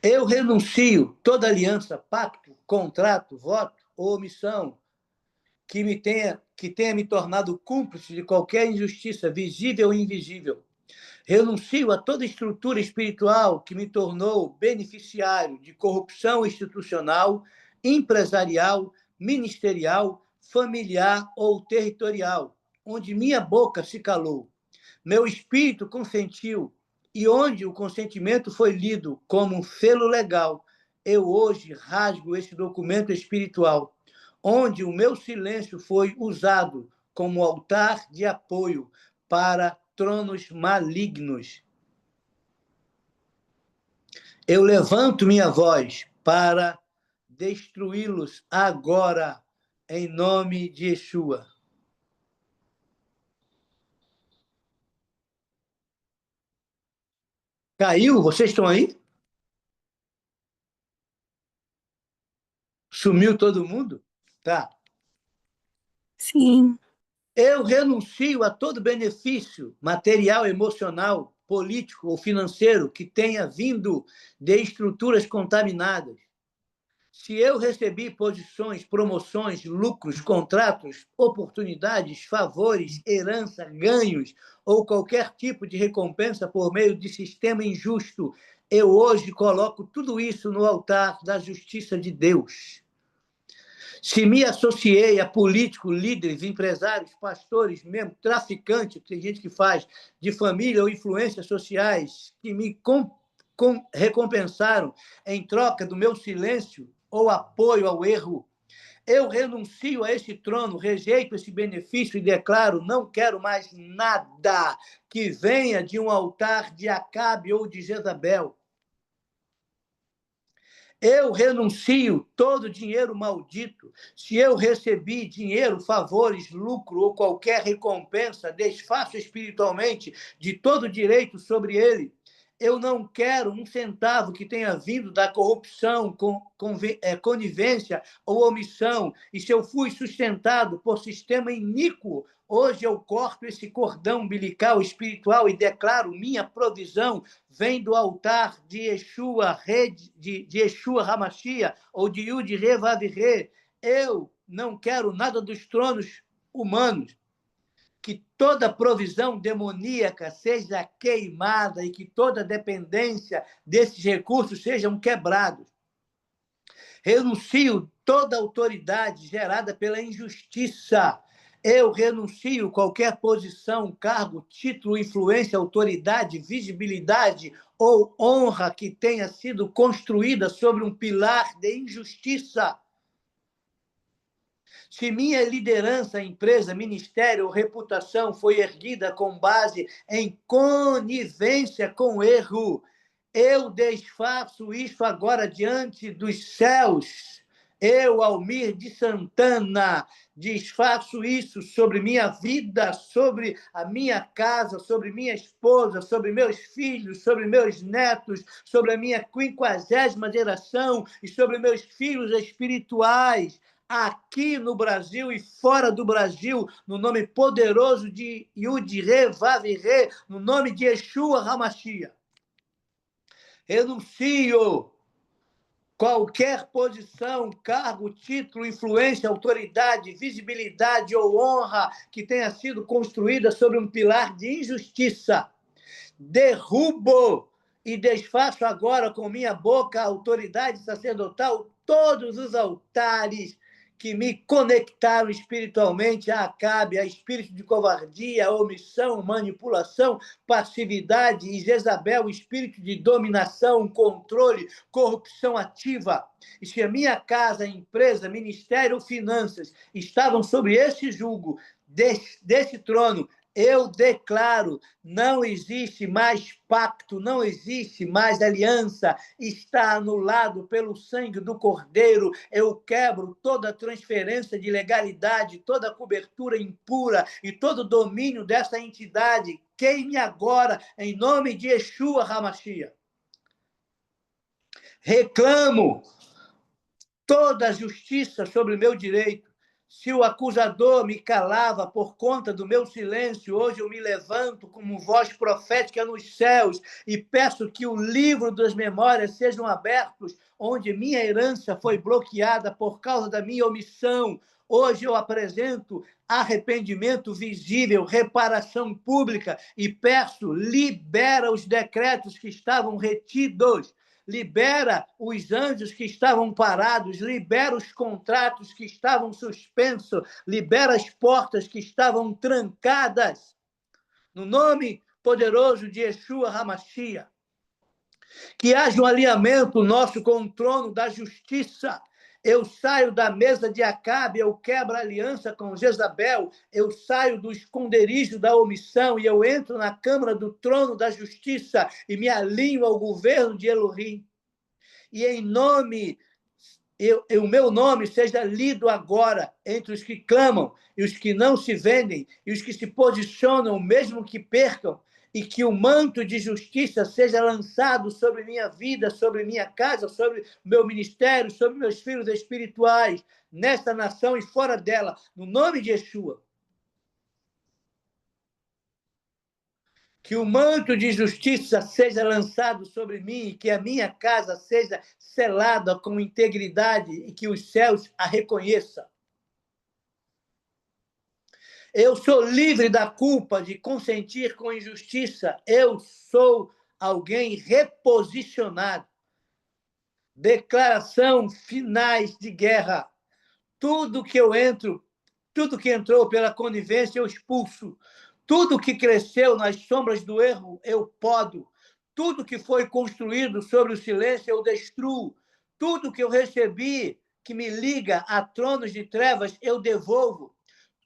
Eu renuncio toda aliança, pacto, contrato, voto ou omissão que tenha me tornado cúmplice de qualquer injustiça, visível ou invisível. Renuncio a toda estrutura espiritual que me tornou beneficiário de corrupção institucional, empresarial, ministerial, familiar ou territorial, onde minha boca se calou, meu espírito consentiu, e onde o consentimento foi lido como um selo legal, eu hoje rasgo esse documento espiritual, onde o meu silêncio foi usado como altar de apoio para tronos malignos. Eu levanto minha voz para destruí-los agora, em nome de Yeshua. Caiu? Vocês estão aí? Sumiu todo mundo? Tá. Sim. Eu renuncio a todo benefício material, emocional, político ou financeiro que tenha vindo de estruturas contaminadas. Se eu recebi posições, promoções, lucros, contratos, oportunidades, favores, herança, ganhos ou qualquer tipo de recompensa por meio de sistema injusto, eu hoje coloco tudo isso no altar da justiça de Deus. Se me associei a políticos, líderes, empresários, pastores, mesmo traficantes, tem gente que faz, de família ou influências sociais, que me recompensaram em troca do meu silêncio, ou apoio ao erro. Eu renuncio a esse trono, rejeito esse benefício e declaro: não quero mais nada que venha de um altar de Acabe ou de Jezabel. Eu renuncio todo dinheiro maldito. Se eu recebi dinheiro, favores, lucro ou qualquer recompensa, desfaço espiritualmente de todo direito sobre ele. Eu não quero um centavo que tenha vindo da corrupção, conivência ou omissão. E se eu fui sustentado por sistema iníquo, hoje eu corto esse cordão umbilical espiritual e declaro: minha provisão vem do altar de Yeshua, de Yeshua Hamashia, ou de Yud Revavirê. Eu não quero nada dos tronos humanos. Que toda provisão demoníaca seja queimada e que toda dependência desses recursos sejam quebrados. Renuncio toda autoridade gerada pela injustiça. Eu renuncio qualquer posição, cargo, título, influência, autoridade, visibilidade ou honra que tenha sido construída sobre um pilar de injustiça. Se minha liderança, empresa, ministério ou reputação foi erguida com base em conivência com erro, eu desfaço isso agora diante dos céus. Eu, Almir de Santana, desfaço isso sobre minha vida, sobre a minha casa, sobre minha esposa, sobre meus filhos, sobre meus netos, sobre a minha 50ª geração e sobre meus filhos espirituais, aqui no Brasil e fora do Brasil, no nome poderoso de Yud Revavirê, no nome de Yeshua Hamashia. Renuncio qualquer posição, cargo, título, influência, autoridade, visibilidade ou honra que tenha sido construída sobre um pilar de injustiça. Derrubo e desfaço agora com minha boca a autoridade sacerdotal todos os altares que me conectaram espiritualmente a Acabe, a espírito de covardia, omissão, manipulação, passividade, e Jezabel, espírito de dominação, controle, corrupção ativa. E se a minha casa, empresa, ministério ou finanças estavam sob esse jugo, desse trono, eu declaro: não existe mais pacto, não existe mais aliança, está anulado pelo sangue do Cordeiro. Eu quebro toda transferência de legalidade, toda cobertura impura e todo domínio dessa entidade. Queime agora, em nome de Yeshua Hamashia. Reclamo toda a justiça sobre o meu direito. Se o acusador me calava por conta do meu silêncio, hoje eu me levanto como voz profética nos céus e peço que o livro das memórias sejam abertos, onde minha herança foi bloqueada por causa da minha omissão. Hoje eu apresento arrependimento visível, reparação pública e peço: libera os decretos que estavam retidos. Libera os anjos que estavam parados, libera os contratos que estavam suspensos, libera as portas que estavam trancadas. No nome poderoso de Yeshua Hamashia. Que haja um alinhamento nosso com o trono da justiça. Eu saio da mesa de Acabe, eu quebro a aliança com Jezabel, eu saio do esconderijo da omissão e eu entro na câmara do trono da justiça e me alinho ao governo de Elohim. E em nome, o meu nome seja lido agora entre os que clamam e os que não se vendem e os que se posicionam, mesmo que percam, e que o manto de justiça seja lançado sobre minha vida, sobre minha casa, sobre meu ministério, sobre meus filhos espirituais, nesta nação e fora dela, no nome de Yeshua. Que o manto de justiça seja lançado sobre mim, que a minha casa seja selada com integridade e que os céus a reconheçam. Eu sou livre da culpa de consentir com injustiça. Eu sou alguém reposicionado. Declaração finais de guerra. Tudo que eu entro, tudo que entrou pela conivência, eu expulso. Tudo que cresceu nas sombras do erro, eu podo. Tudo que foi construído sobre o silêncio, eu destruo. Tudo que eu recebi que me liga a tronos de trevas, eu devolvo.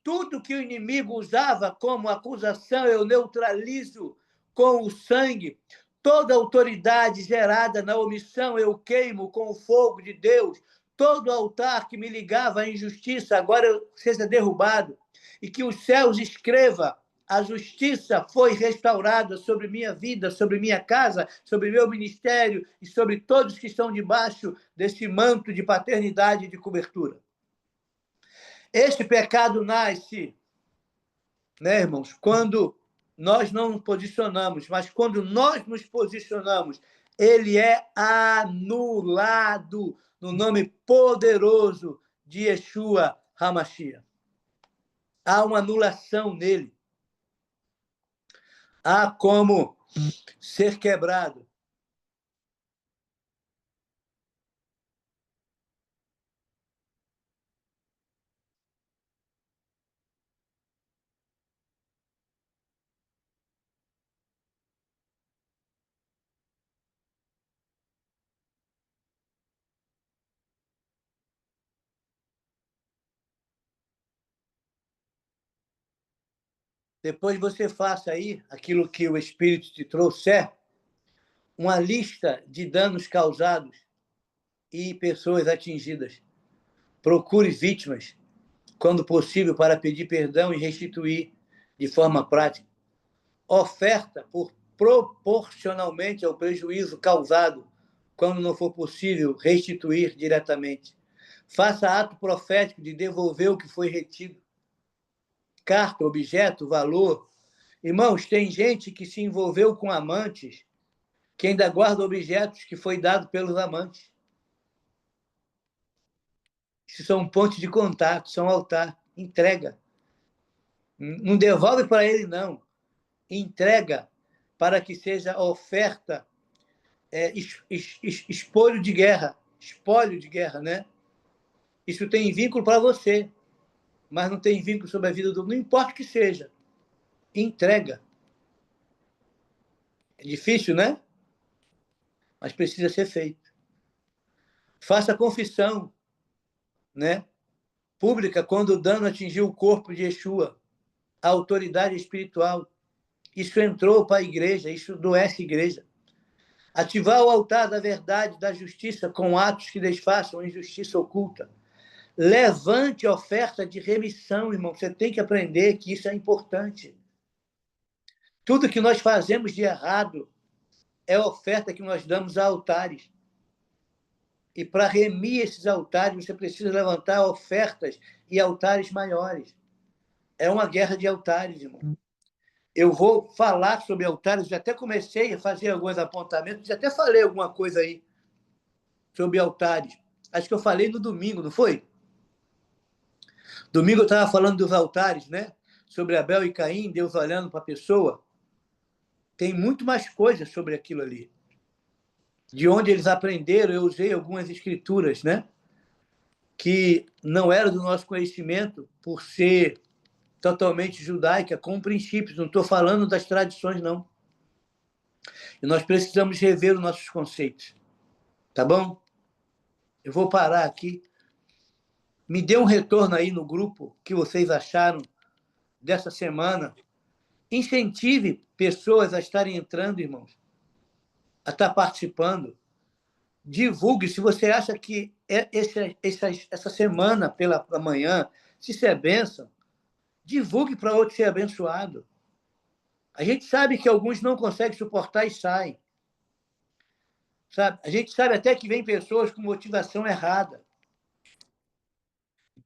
Tudo que o inimigo usava como acusação, eu neutralizo com o sangue. Toda autoridade gerada na omissão, eu queimo com o fogo de Deus. Todo altar que me ligava à injustiça, agora seja derrubado. E que os céus escreva: a justiça foi restaurada sobre minha vida, sobre minha casa, sobre meu ministério e sobre todos que estão debaixo desse manto de paternidade e de cobertura. Este pecado nasce, né, irmãos, quando nós não nos posicionamos, mas quando nós nos posicionamos, ele é anulado no nome poderoso de Yeshua HaMashiach. Há uma anulação nele. Há como ser quebrado. Depois você faça aí aquilo que o Espírito te trouxer, uma lista de danos causados e pessoas atingidas. Procure vítimas, quando possível, para pedir perdão e restituir de forma prática. Oferta proporcionalmente ao prejuízo causado, quando não for possível restituir diretamente. Faça ato profético de devolver o que foi retido. Carta, objeto, valor. Irmãos, tem gente que se envolveu com amantes que ainda guarda objetos que foi dado pelos amantes. Isso são pontos de contato, são altar. Entrega. Não devolve para ele, não. Entrega para que seja oferta, espólio de guerra, né? Isso tem vínculo para você, mas não tem vínculo sobre a vida do... Não importa o que seja. Entrega. É difícil, né? Mas precisa ser feito. Faça confissão, né? Pública, quando o dano atingiu o corpo de Yeshua, a autoridade espiritual. Isso entrou para a igreja, isso adoece a igreja. Ativar o altar da verdade, da justiça, com atos que desfaçam a injustiça oculta. Levante oferta de remissão, irmão. Você tem que aprender que isso é importante. Tudo que nós fazemos de errado é oferta que nós damos a altares. E para remir esses altares, você precisa levantar ofertas e altares maiores. É uma guerra de altares, irmão. Eu vou falar sobre altares, já até comecei a fazer alguns apontamentos, já até falei alguma coisa aí sobre altares. Acho que eu falei no domingo, não foi? Domingo eu estava falando dos altares, né? Sobre Abel e Caim, Deus olhando para a pessoa. Tem muito mais coisas sobre aquilo ali. De onde eles aprenderam, eu usei algumas escrituras, né? Que não eram do nosso conhecimento, por ser totalmente judaica, com princípios. Não estou falando das tradições, não. E nós precisamos rever os nossos conceitos. Tá bom? Eu vou parar aqui. Me dê um retorno aí no grupo que vocês acharam dessa semana. Incentive pessoas a estarem entrando, irmãos, a estar participando. Divulgue. Se você acha que essa semana pela manhã, se isso é bênção, divulgue para outro ser abençoado. A gente sabe que alguns não conseguem suportar e saem. Sabe? A gente sabe até que vem pessoas com motivação errada.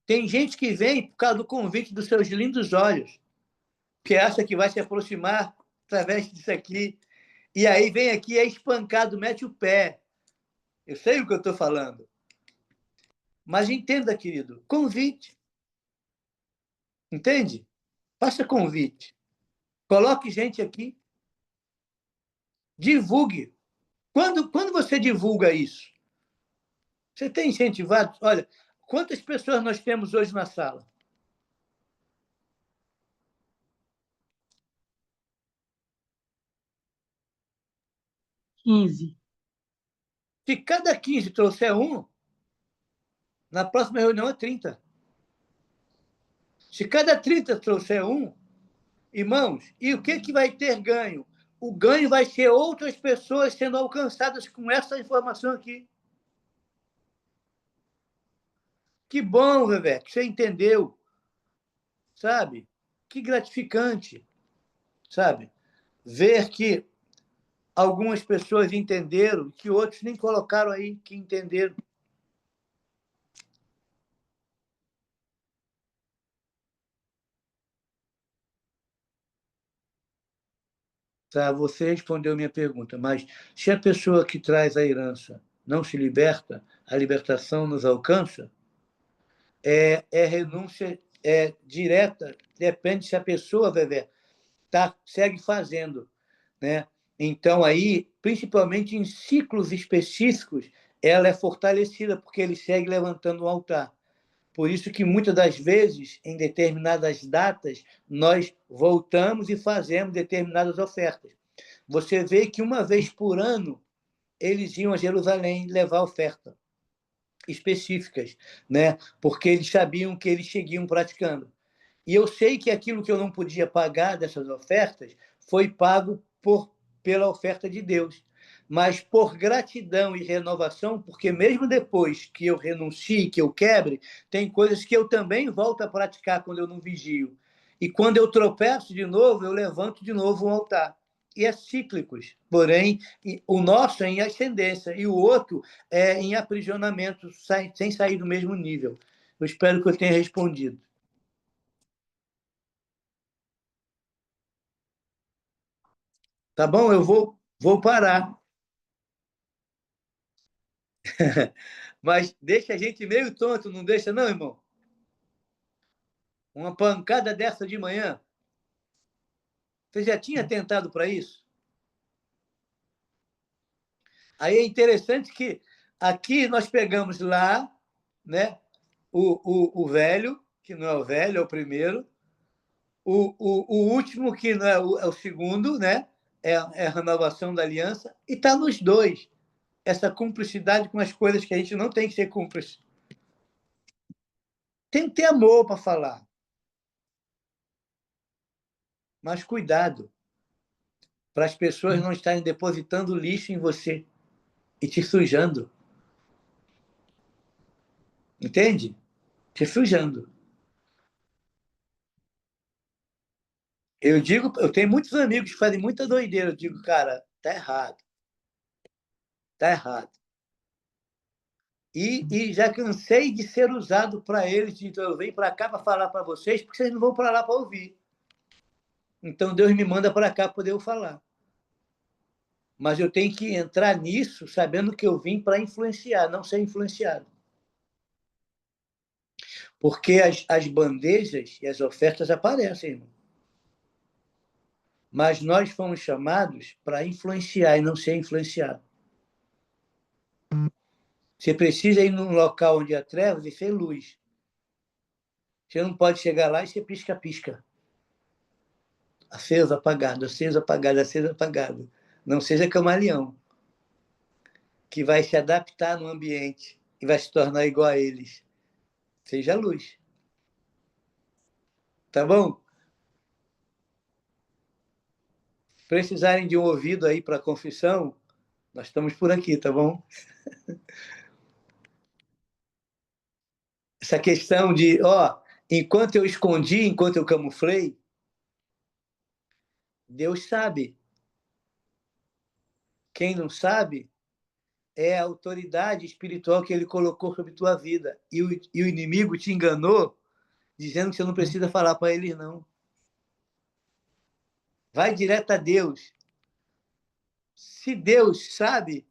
Tem gente que vem por causa do convite dos seus lindos olhos, que acha que vai se aproximar através disso aqui. E aí vem aqui, é espancado, mete o pé. Eu sei o que eu estou falando. Mas entenda, querido, convite. Entende? Faça convite. Coloque gente aqui. Divulgue. Quando você divulga isso? Você tem incentivado? Olha, quantas pessoas nós temos hoje na sala? 15. Se cada 15 trouxer um, na próxima reunião é 30. Se cada 30 trouxer um, irmãos, e o que vai ter ganho? O ganho vai ser outras pessoas sendo alcançadas com essa informação aqui. Que bom, Vevé, que você entendeu, sabe? Que gratificante, sabe? Ver que algumas pessoas entenderam, que outros nem colocaram aí, que entenderam. Tá, você respondeu minha pergunta, mas se a pessoa que traz a herança não se liberta, a libertação nos alcança, renúncia direta, depende se a pessoa, Vevé, segue fazendo, né? Então, aí, principalmente em ciclos específicos, ela é fortalecida, porque ele segue levantando um altar. Por isso que, muitas das vezes, em determinadas datas, nós voltamos e fazemos determinadas ofertas. Você vê que uma vez por ano, eles iam a Jerusalém levar oferta específicas, né? Porque eles sabiam que eles seguiam praticando. E eu sei que aquilo que eu não podia pagar dessas ofertas foi pago pela oferta de Deus. Mas por gratidão e renovação, porque mesmo depois que eu renuncie, que eu quebre, tem coisas que eu também volto a praticar quando eu não vigio. E quando eu tropeço de novo, eu levanto de novo um altar. E é cíclicos, porém, o nosso é em ascendência e o outro é em aprisionamento, sem sair do mesmo nível. Eu espero que eu tenha respondido. Tá bom? Eu vou parar. Mas deixa a gente meio tonto, não deixa, não, irmão? Uma pancada dessa de manhã. Você já tinha tentado para isso? Aí é interessante que aqui nós pegamos lá, né? O velho, que não é o velho, é o primeiro. O último, que não é o segundo, né? É a renovação da aliança. E está nos dois. Essa cumplicidade com as coisas que a gente não tem que ser cúmplice. Tem que ter amor para falar. Mas cuidado, para as pessoas não estarem depositando lixo em você e te sujando. Entende? Te sujando. Eu digo, eu tenho muitos amigos que fazem muita doideira. Eu digo, cara, tá errado. Tá errado. E já cansei de ser usado para eles. Então, eu venho para cá para falar para vocês, porque vocês não vão para lá para ouvir. Então, Deus me manda para cá para poder eu falar. Mas eu tenho que entrar nisso sabendo que eu vim para influenciar, não ser influenciado. Porque as bandejas e as ofertas aparecem, irmão. Mas nós fomos chamados para influenciar e não ser influenciado. Você precisa ir num local onde há trevas e ser luz. Você não pode chegar lá e ser pisca-pisca. Aceso, apagado, aceso, apagado, aceso, apagado. Não seja camaleão, que vai se adaptar no ambiente e vai se tornar igual a eles. Seja luz. Tá bom? Precisarem de um ouvido aí para confissão, nós estamos por aqui, tá bom? Essa questão de, enquanto eu escondi, enquanto eu camuflei, Deus sabe. Quem não sabe é a autoridade espiritual que ele colocou sobre tua vida. E o inimigo te enganou, dizendo que você não precisa falar para ele, não. Vai direto a Deus. Se Deus sabe,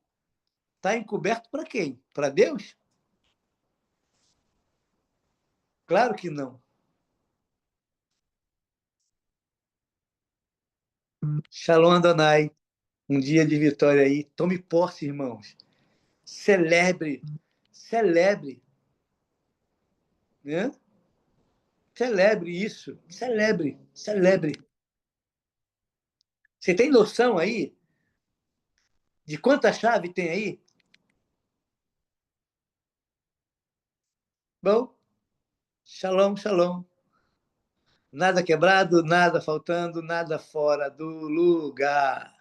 está encoberto para quem? Para Deus? Claro que não. Shalom Adonai. Um dia de vitória aí. Tome posse, irmãos. Celebre. Celebre. Né? Celebre isso. Celebre. Celebre. Você tem noção aí de quanta chave tem aí? Bom, shalom, shalom. Nada quebrado, nada faltando, nada fora do lugar.